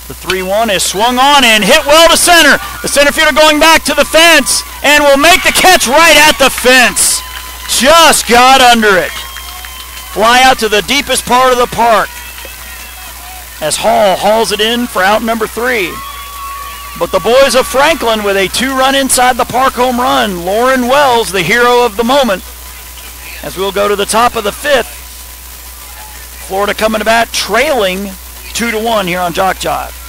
S1: The 3-1 is swung on and hit well to center. The center fielder going back to the fence and will make the catch right at the fence. Just got under it. Fly out to the deepest part of the park as Hall hauls it in for out number 3. But the boys of Franklin with a 2-run inside the park home run. Lauren Wells, the hero of the moment. As we'll go to the top of the 5th. Florida coming to bat, trailing 2-1 here on JockJive.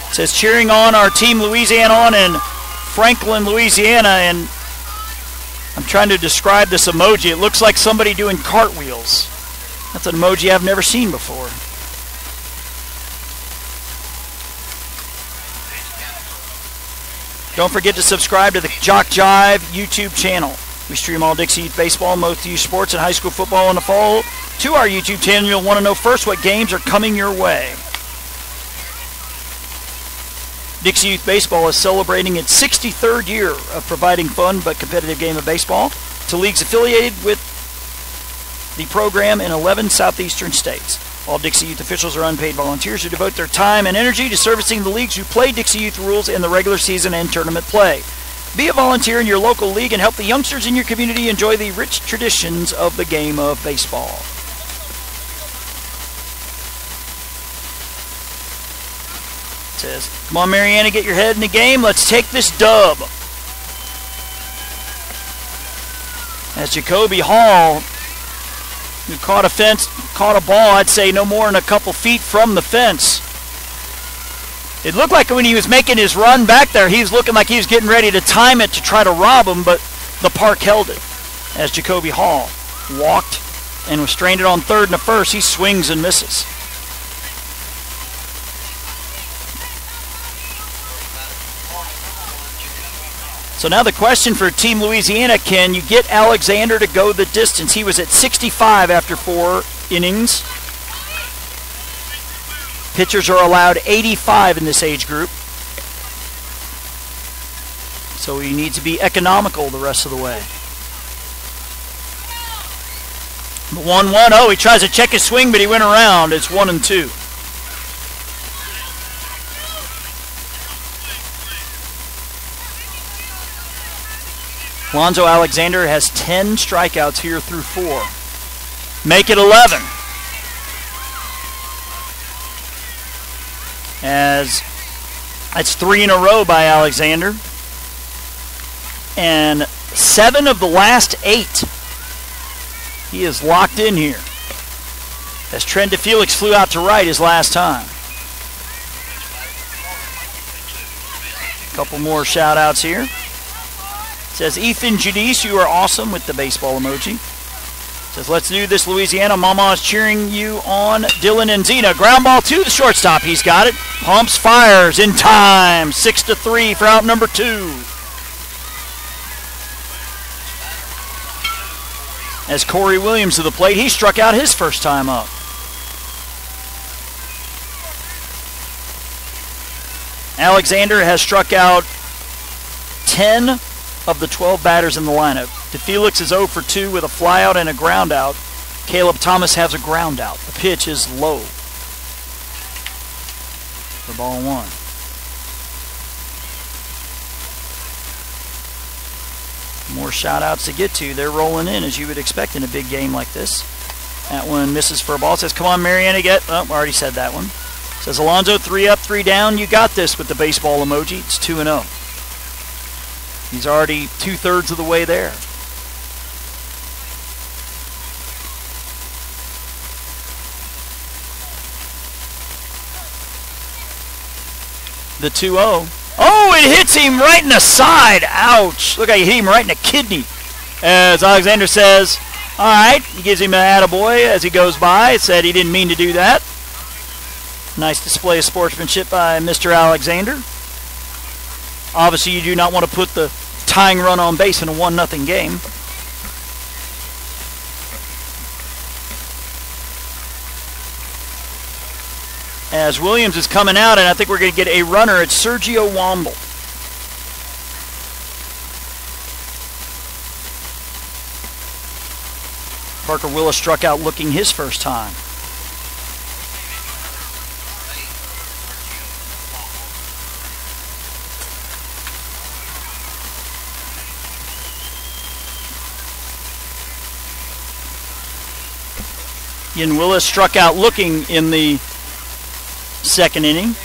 S1: It says cheering on our Team Louisiana on in Franklin, Louisiana. And I'm trying to describe this emoji. It looks like somebody doing cartwheels. That's an emoji I've never seen before. Don't forget to subscribe to the JockJive YouTube channel. We stream all Dixie Youth Baseball, most youth sports, and high school football in the fall to our YouTube channel. You'll want to know first what games are coming your way. Dixie Youth Baseball is celebrating its 63rd year of providing fun but competitive game of baseball to leagues affiliated with the program in 11 southeastern states. All Dixie Youth officials are unpaid volunteers who devote their time and energy to servicing the leagues who play Dixie Youth rules in the regular season and tournament play. Be a volunteer in your local league and help the youngsters in your community enjoy the rich traditions of the game of baseball. It says, come on, Mariana, get your head in the game. Let's take this dub. As Jacoby Hall, who caught a ball, I'd say no more than a couple feet from the fence. It looked like when he was making his run back there, he was looking like he was getting ready to time it to try to rob him, but the park held it. As Jacoby Hall walked and was stranded on third and the first, he swings and misses. So now the question for Team Louisiana, can you get Alexander to go the distance? He was at 65 after 4 innings. Pitchers are allowed 85 in this age group. So he needs to be economical the rest of the way. The 1-1. Oh, he tries to check his swing, but he went around. It's 1-2. Lonzo Alexander has 10 strikeouts here through 4. Make it 11. As that's 3 in a row by Alexander. And 7 of the last 8. He is locked in here. As Trent DeFelix flew out to right his last time. A couple more shout outs here. Says Ethan Judice, you are awesome, with the baseball emoji. Says, let's do this, Louisiana. Mama is cheering you on. Dylan and Zena. Ground ball to the shortstop. He's got it. Pumps, fires in time. 6-3 for out number 2. As Corey Williams to the plate, he struck out his first time up. Alexander has struck out 10 of the 12 batters in the lineup. DeFelix is 0 for 2 with a flyout and a ground out. Caleb Thomas has a ground out. The pitch is low for ball 1. More shout outs to get to. They're rolling in as you would expect in a big game like this. That one misses for a ball. Says, come on, Mariana, get. Oh, I already said that one. Says, Alonzo, 3 up, 3 down. You got this with the baseball emoji. It's 2-0. He's already 2/3 of the way there. The 2-0. Oh, it hits him right in the side. Ouch. Look how you hit him right in the kidney. As Alexander says, all right, he gives him an attaboy as he goes by. Said he didn't mean to do that. Nice display of sportsmanship by Mr. Alexander. Obviously, you do not want to put the tying run on base in a 1-0 game. As Williams is coming out, and I think we're going to get a runner. It's Sergio Womble. Parker Willis struck out looking his first time. Ian Willis struck out looking in the second inning.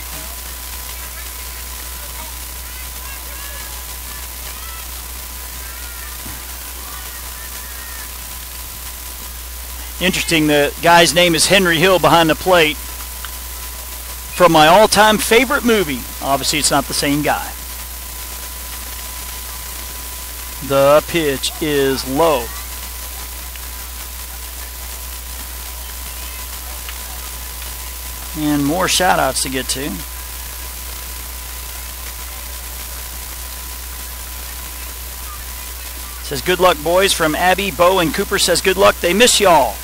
S1: Interesting, the guy's name is Henry Hill behind the plate. From my all-time favorite movie. Obviously, it's not the same guy. The pitch is low. And more shout-outs to get to. Says, good luck, boys, from Abby, Bo, and Cooper. Says, good luck. They miss y'all.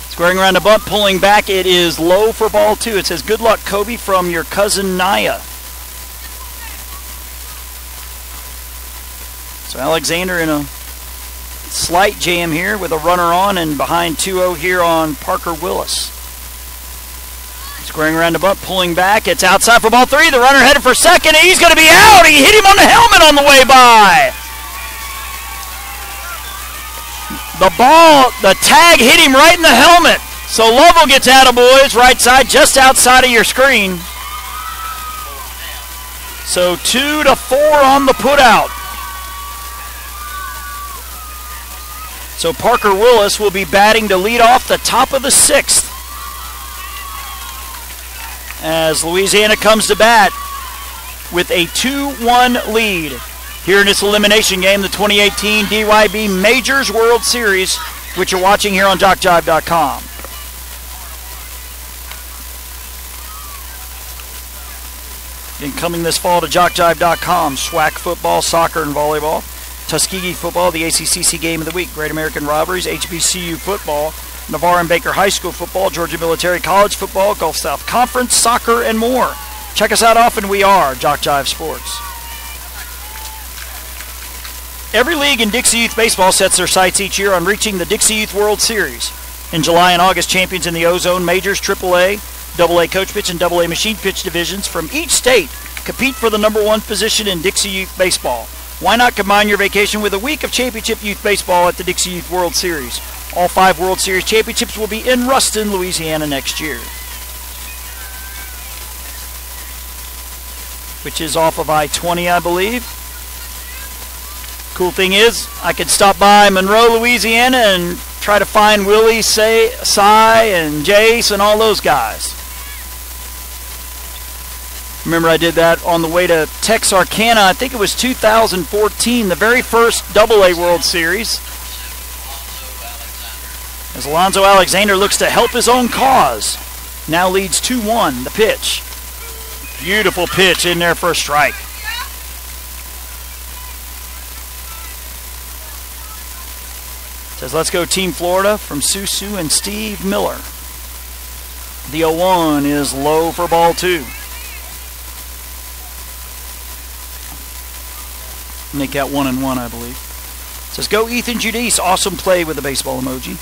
S1: Squaring around the bunt, pulling back. It is low for ball 2. It says, good luck, Kobe, from your cousin Naya. So Alexander in a slight jam here with a runner on and behind 2-0 here on Parker Willis. Squaring around the bunt, pulling back. It's outside for ball 3. The runner headed for second. He's going to be out. He hit him on the helmet on the way by. The tag hit him right in the helmet. So Lovell gets out of boys, right side, just outside of your screen. So 2-4 on the putout. So Parker Willis will be batting to lead off the top of the 6th. As Louisiana comes to bat with a 2-1 lead here in this elimination game, the 2018 DYB Majors World Series, which you're watching here on JockJive.com. And coming this fall to JockJive.com, SWAC football, soccer, and volleyball, Tuskegee football, the ACCC Game of the Week, Great American Robberies, HBCU football, Navarre and Baker High School football, Georgia Military College football, Gulf South Conference, soccer, and more. Check us out often. We are JockJive Sports. Every league in Dixie Youth Baseball sets their sights each year on reaching the Dixie Youth World Series. In July and August, champions in the Ozone Majors, AAA, AA Coach Pitch, and AA Machine Pitch divisions from each state compete for the #1 position in Dixie Youth Baseball. Why not combine your vacation with a week of championship youth baseball at the Dixie Youth World Series? All 5 World Series championships will be in Ruston, Louisiana next year, which is off of I-20, I believe. Cool thing is, I could stop by Monroe, Louisiana and try to find Willie, Cy, and Jace and all those guys. Remember, I did that on the way to Texarkana. I think it was 2014, the very first AA World Series. As Alonzo Alexander looks to help his own cause. Now leads 2-1, the pitch. Beautiful pitch in there for a strike. Says, let's go Team Florida from Susu and Steve Miller. The 0-1 is low for ball 2. Make that 1-1, I believe. Says, go Ethan Judice. Awesome play with the baseball emoji.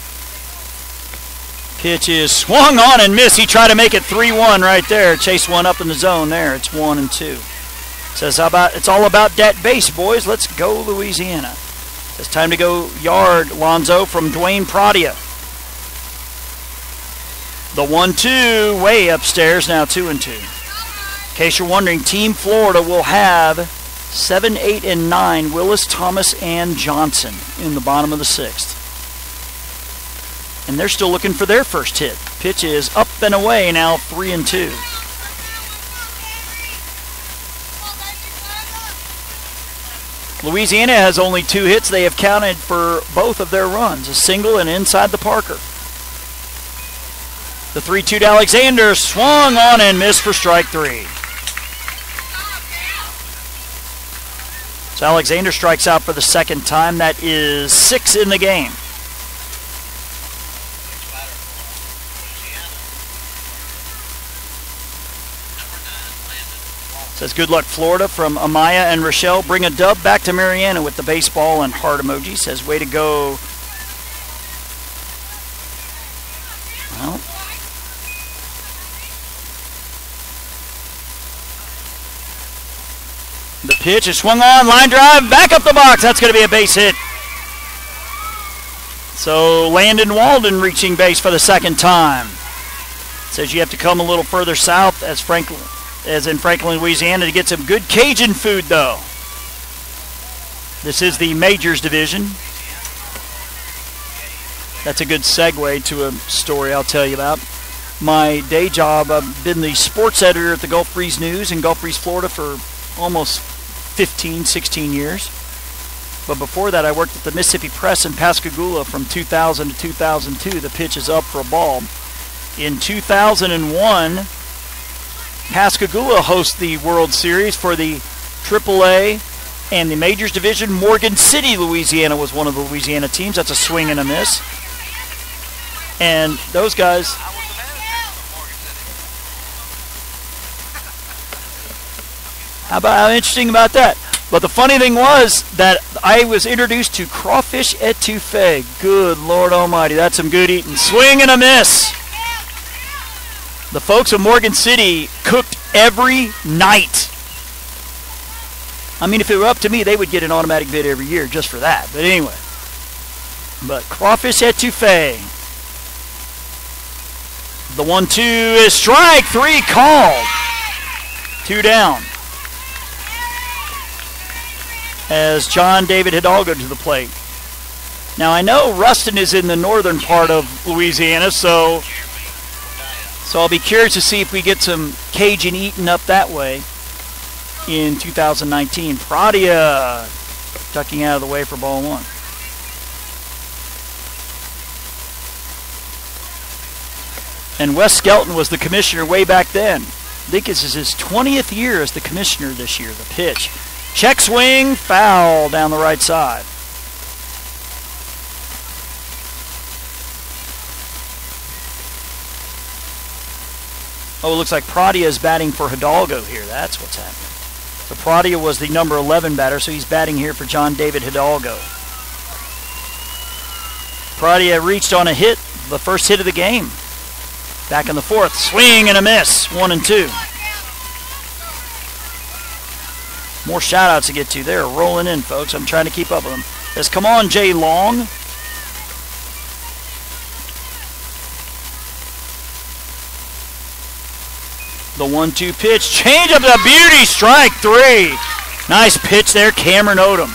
S1: Pitch is swung on and missed. He tried to make it 3-1 right there. Chase one up in the zone there. It's 1-2. Says, it's all about that base, boys. Let's go Louisiana. It's time to go yard, Lonzo, from Dwayne Pradia. The 1-2 way upstairs, now 2-2. In case you're wondering, Team Florida will have 7, 8, and 9, Willis, Thomas, and Johnson in the bottom of the 6th. And they're still looking for their first hit. Pitch is up and away, now 3-2. Louisiana has only 2 hits. They have counted for both of their runs, a single and inside the Parker. The 3-2 to Alexander, swung on and missed for strike 3. So Alexander strikes out for the 2nd time. That is 6 in the game. Says, good luck, Florida, from Amaya and Rochelle. Bring a dub back to Mariana with the baseball and heart emoji. Says, way to go. Well, the pitch is swung on, line drive, back up the box. That's going to be a base hit. So Landon Walden reaching base for the 2nd time. Says you have to come a little further south as in Franklin, Louisiana, to get some good Cajun food, though. This is the Majors division. That's a good segue to a story I'll tell you about. My day job, I've been the sports editor at the Gulf Breeze News in Gulf Breeze, Florida for almost 15, 16 years. But before that, I worked at the Mississippi Press in Pascagoula from 2000 to 2002. The pitch is up for a ball. In 2001, Pascagoula hosts the World Series for the AAA and the Majors division. Morgan City, Louisiana was one of the Louisiana teams. That's a swing and a miss. And those guys... How interesting about that? But the funny thing was that I was introduced to crawfish etouffee. Good Lord Almighty, that's some good eating. Swing and a miss. The folks of Morgan City cooked every night. I mean, if it were up to me, they would get an automatic bid every year just for that. But anyway. But crawfish etouffee. The 1-2 is strike 3 called. 2 down. As John David Hidalgo to the plate. Now, I know Ruston is in the northern part of Louisiana, so I'll be curious to see if we get some Cajun eaten up that way in 2019. Pradia ducking out of the way for ball 1. And Wes Skelton was the commissioner way back then. I think this is his 20th year as the commissioner this year. The pitch. Check swing, foul down the right side. Oh, it looks like Pradia is batting for Hidalgo here. That's what's happening. So Pradia was the number 11 batter, so he's batting here for John David Hidalgo. Pradia reached on a hit, the first hit of the game. Back in the fourth, swing and a miss, 1-2. More shout-outs to get to. They're rolling in, folks. I'm trying to keep up with them. Says, come on, Jay Long. The 1-2 pitch. Change up the beauty. Strike 3. Nice pitch there, Cameron Odom.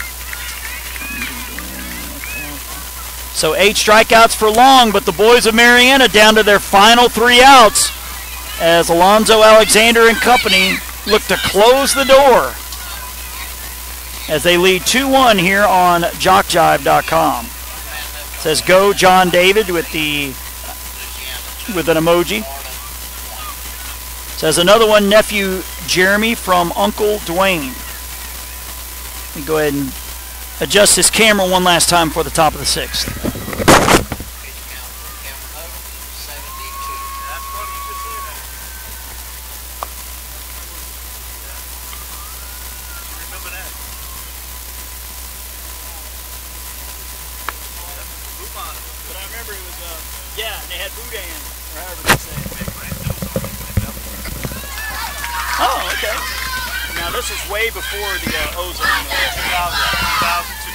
S1: So 8 strikeouts for Long, but the boys of Mariana down to their final 3 outs as Alonzo Alexander and company look to close the door as they lead 2-1 here on JockJive.com. Says go John David with an emoji. Says another one, nephew Jeremy from Uncle Dwayne. Let me go ahead and adjust this camera one last time for the top of the 6th.
S2: But I remember it was, yeah, and they had Boudin, or however they say it. Oh, okay. Now this is way before the ozone. 2002.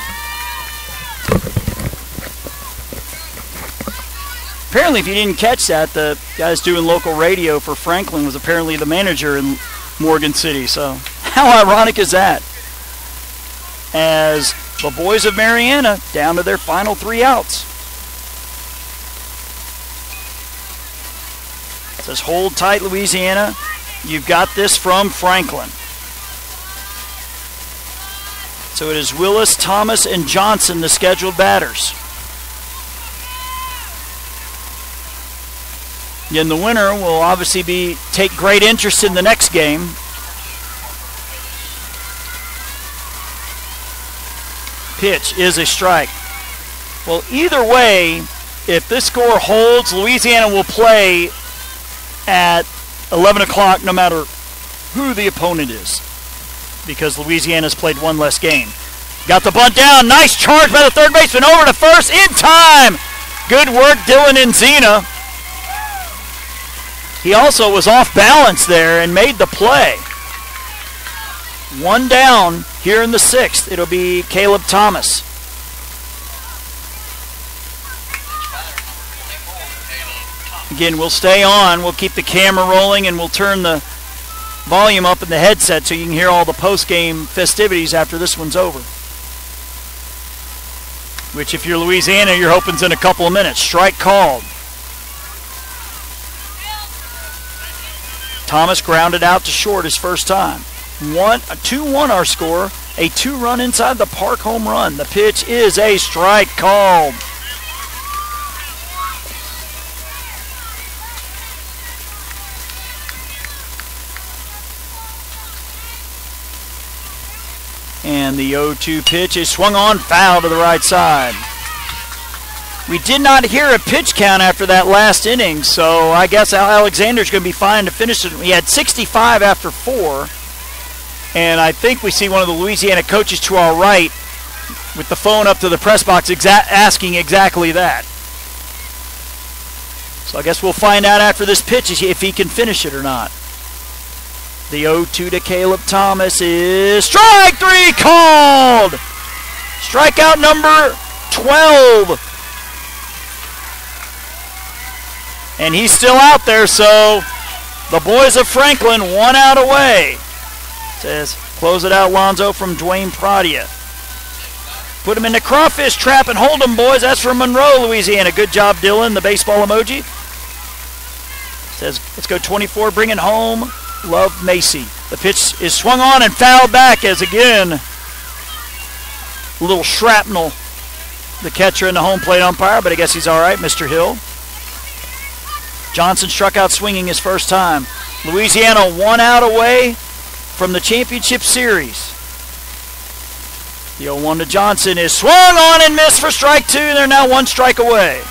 S1: Apparently, if you didn't catch that, the guys doing local radio for Franklin was apparently the manager in Morgan City. So how ironic is that? As the boys of Mariana down to their final 3 outs. It says hold tight, Louisiana. You've got this from Franklin. So it is Willis, Thomas, and Johnson, the scheduled batters. Again, the winner will obviously take great interest in the next game. Pitch is a strike. Well, either way, if this score holds, Louisiana will play at 11 o'clock no matter who the opponent is, because Louisiana's played 1 less game. Got the bunt down. Nice charge by the third baseman over to first in time. Good work, Dylan Enzina. He also was off balance there and made the play. 1 down here in the 6th. It'll be Caleb Thomas. Again, we'll stay on. We'll keep the camera rolling, and we'll turn the volume up in the headset so you can hear all the post-game festivities after this one's over. Which, if you're Louisiana, you're hoping's in a couple of minutes. Strike called. Thomas grounded out to short his first time. 2-1 our score. A 2-run inside the park home run. The pitch is a strike called. And the 0-2 pitch is swung on, foul to the right side. We did not hear a pitch count after that last inning, so I guess Alexander's going to be fine to finish it. He had 65 after 4, and I think we see one of the Louisiana coaches to our right with the phone up to the press box asking exactly that. So I guess we'll find out after this pitch if he can finish it or not. The 0-2 to Caleb Thomas is strike 3 called. Strikeout number 12. And he's still out there, so the boys of Franklin 1 out away. Says, close it out, Lonzo, from Dwayne Pradia. Put him in the crawfish trap and hold him, boys. That's from Monroe, Louisiana. Good job, Dylan, the baseball emoji. Says, let's go 24, bring it home. Love Macy. The pitch is swung on and fouled back as, again, a little shrapnel. The catcher and the home plate umpire, but I guess he's all right, Mr. Hill. Johnson struck out swinging his first time. Louisiana 1 out away from the championship series. The 0-1 to Johnson is swung on and missed for strike 2. They're now 1 strike away.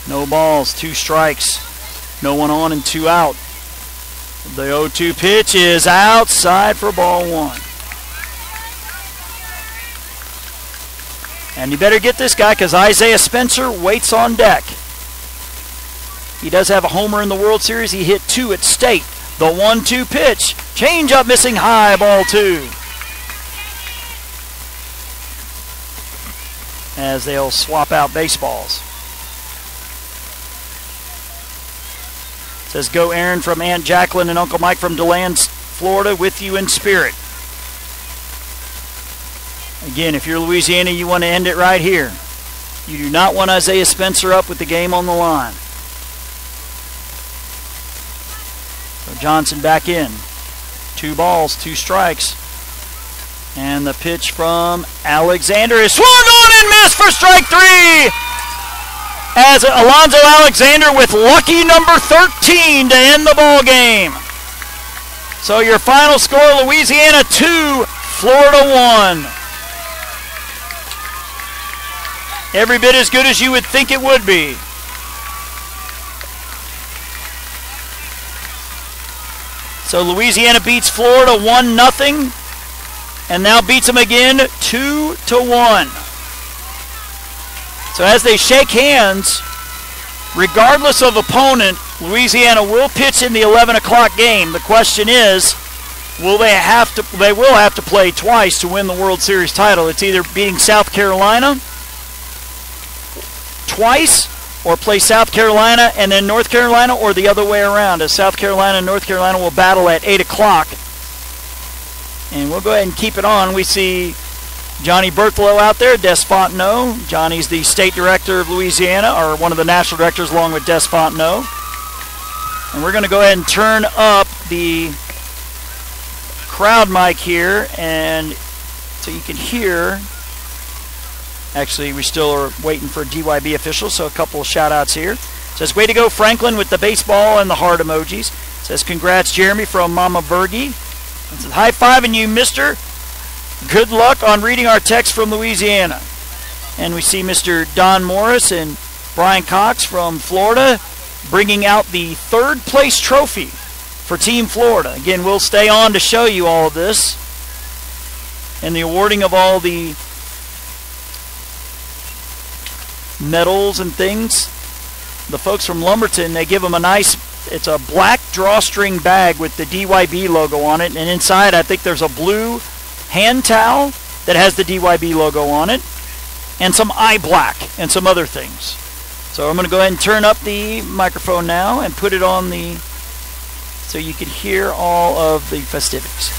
S1: No balls, 2 strikes. No one on and 2 out. The 0-2 pitch is outside for ball 1. And you better get this guy because Isaiah Spencer waits on deck. He does have a homer in the World Series. He hit 2 at State. The 1-2 pitch. Change up missing high, ball 2. As they'll swap out baseballs. It says, go Aaron from Aunt Jacqueline and Uncle Mike from DeLand, Florida, with you in spirit. Again, if you're Louisiana, you want to end it right here. You do not want Isaiah Spencer up with the game on the line. So Johnson back in. 2 balls, 2 strikes. And the pitch from Alexander is swung on and missed for strike 3. As Alonzo Alexander with lucky number 13 to end the ball game. So your final score, Louisiana 2, Florida 1. Every bit as good as you would think it would be. So Louisiana beats Florida 1-0. And now beats them again 2-1. So as they shake hands, regardless of opponent, Louisiana will pitch in the 11 o'clock game. The question is, they will have to play twice to win the World Series title. It's either beating South Carolina twice, or play South Carolina and then North Carolina, or the other way around, as South Carolina and North Carolina will battle at 8 o'clock. And we'll go ahead and keep it on. We see Johnny Berthelo out there, Des Fontenot. Johnny's the state director of Louisiana, or one of the national directors along with Des Fontenot. And we're going to go ahead and turn up the crowd mic here, and so you can hear. Actually, we still are waiting for DYB officials, so a couple of shout-outs here. It says, way to go, Franklin, with the baseball and the heart emojis. It says, congrats, Jeremy, from Mama Bergie. It says, high-fiving you, mister. Good luck on reading our text from Louisiana. And we see Mr. Don Morris and Brian Cox from Florida bringing out the 3rd place trophy for Team Florida. Again, we'll stay on to show you all of this and the awarding of all the medals and things. The folks from Lumberton, they give them a nice, it's a black drawstring bag with the DYB logo on it, and inside I think there's a blue hand towel that has the DYB logo on it, and some eye black and some other things. So I'm going to go ahead and turn up the microphone now and put it on the, so you can hear all of the festivities.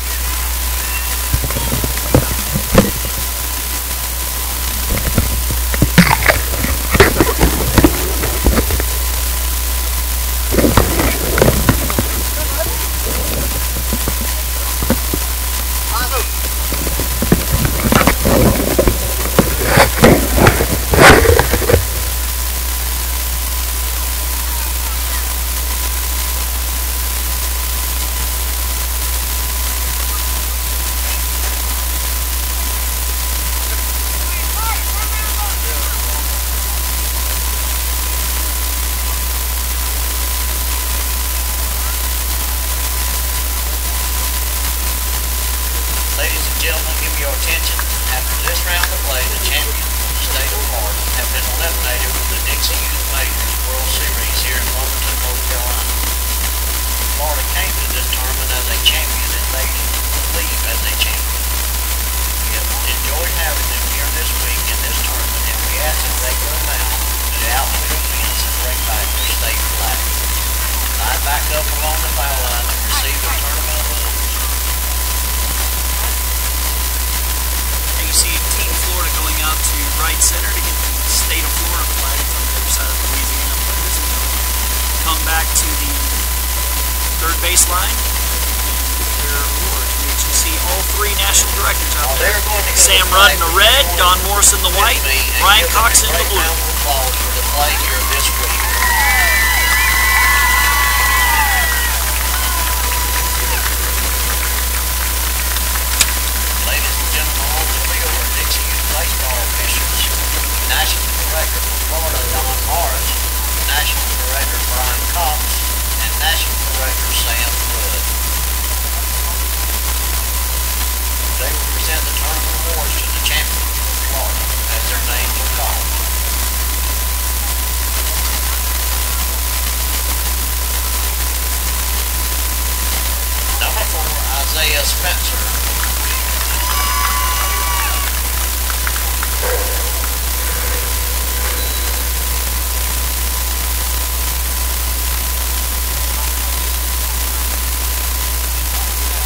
S3: Isaiah Spencer.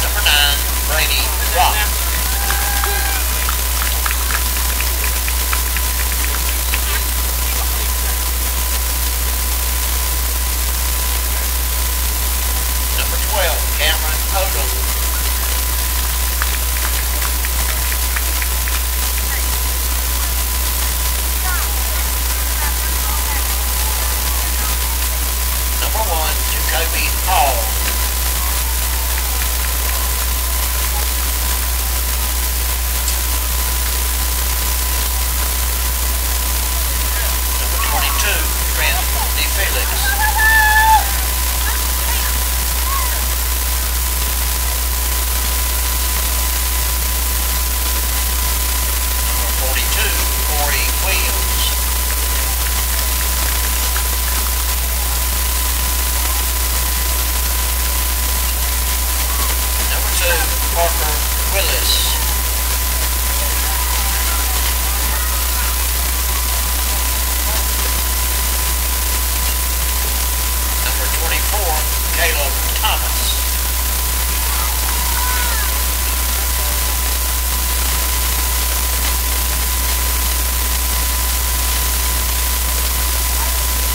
S3: Number 9, Brady Rock. Number 12, Cameron Odom. Number 1, Jacoby Hall. Number 22, Trent DeFelix. Number 42, Corey Williams. Number 2, Parker Willis. Number 24, Caleb Thomas.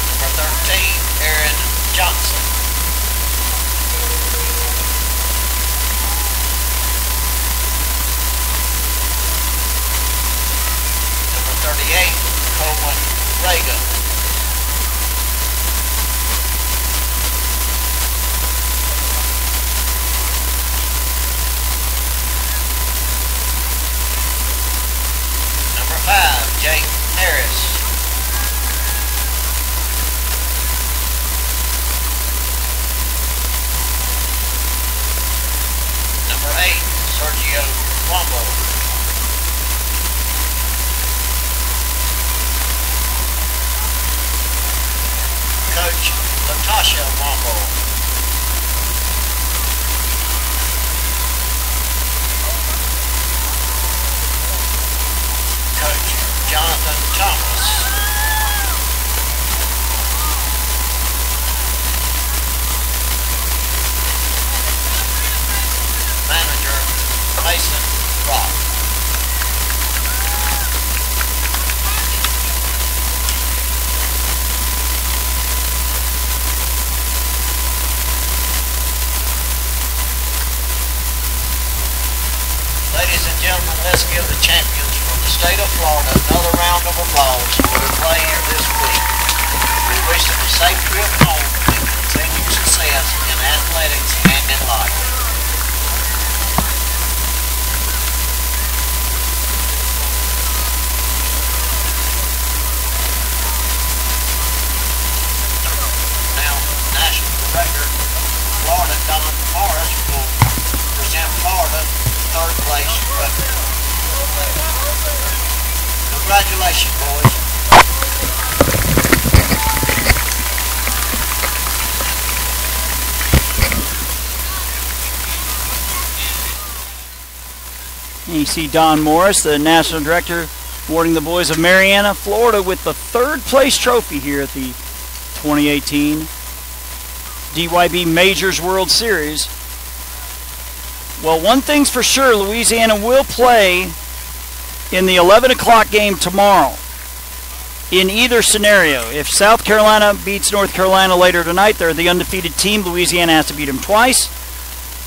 S3: Number 13, Aaron Johnson. Number 38, Coleman Reagan. Number 5, Jake Harris. Number 8, Sergio Wombo. Coach Latasha Wombo. Coach Jonathan Thomas. Manager Mason Rock. Ladies and gentlemen, let's give the champions from the state of Florida another round of applause for their play here this week. We wish them a safe trip home and continued success in athletics and in life. Now, National Director Florida Don Forrest will present Florida third place record. Congratulations, boys.
S1: And you see Don Morris, the National Director, awarding the boys of Marianna, Florida, with the third place trophy here at the 2018 DYB Majors World Series. Well, one thing's for sure, Louisiana will play in the 11 o'clock game tomorrow in either scenario. If South Carolina beats North Carolina later tonight, they're the undefeated team. Louisiana has to beat them twice.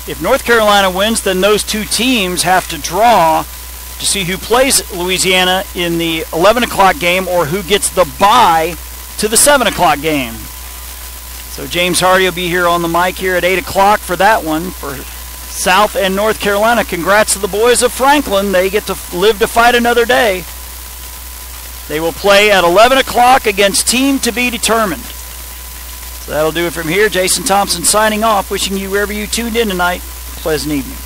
S1: If North Carolina wins, then those two teams have to draw to see who plays Louisiana in the 11 o'clock game or who gets the bye to the 7 o'clock game. So James Hardy will be here on the mic here at 8 o'clock for that one for South and North Carolina. Congrats to the boys of Franklin. They get to live to fight another day. They will play at 11 o'clock against team to be determined. So that'll do it from here. Jason Thompson signing off, wishing you wherever you tuned in tonight, a pleasant evening.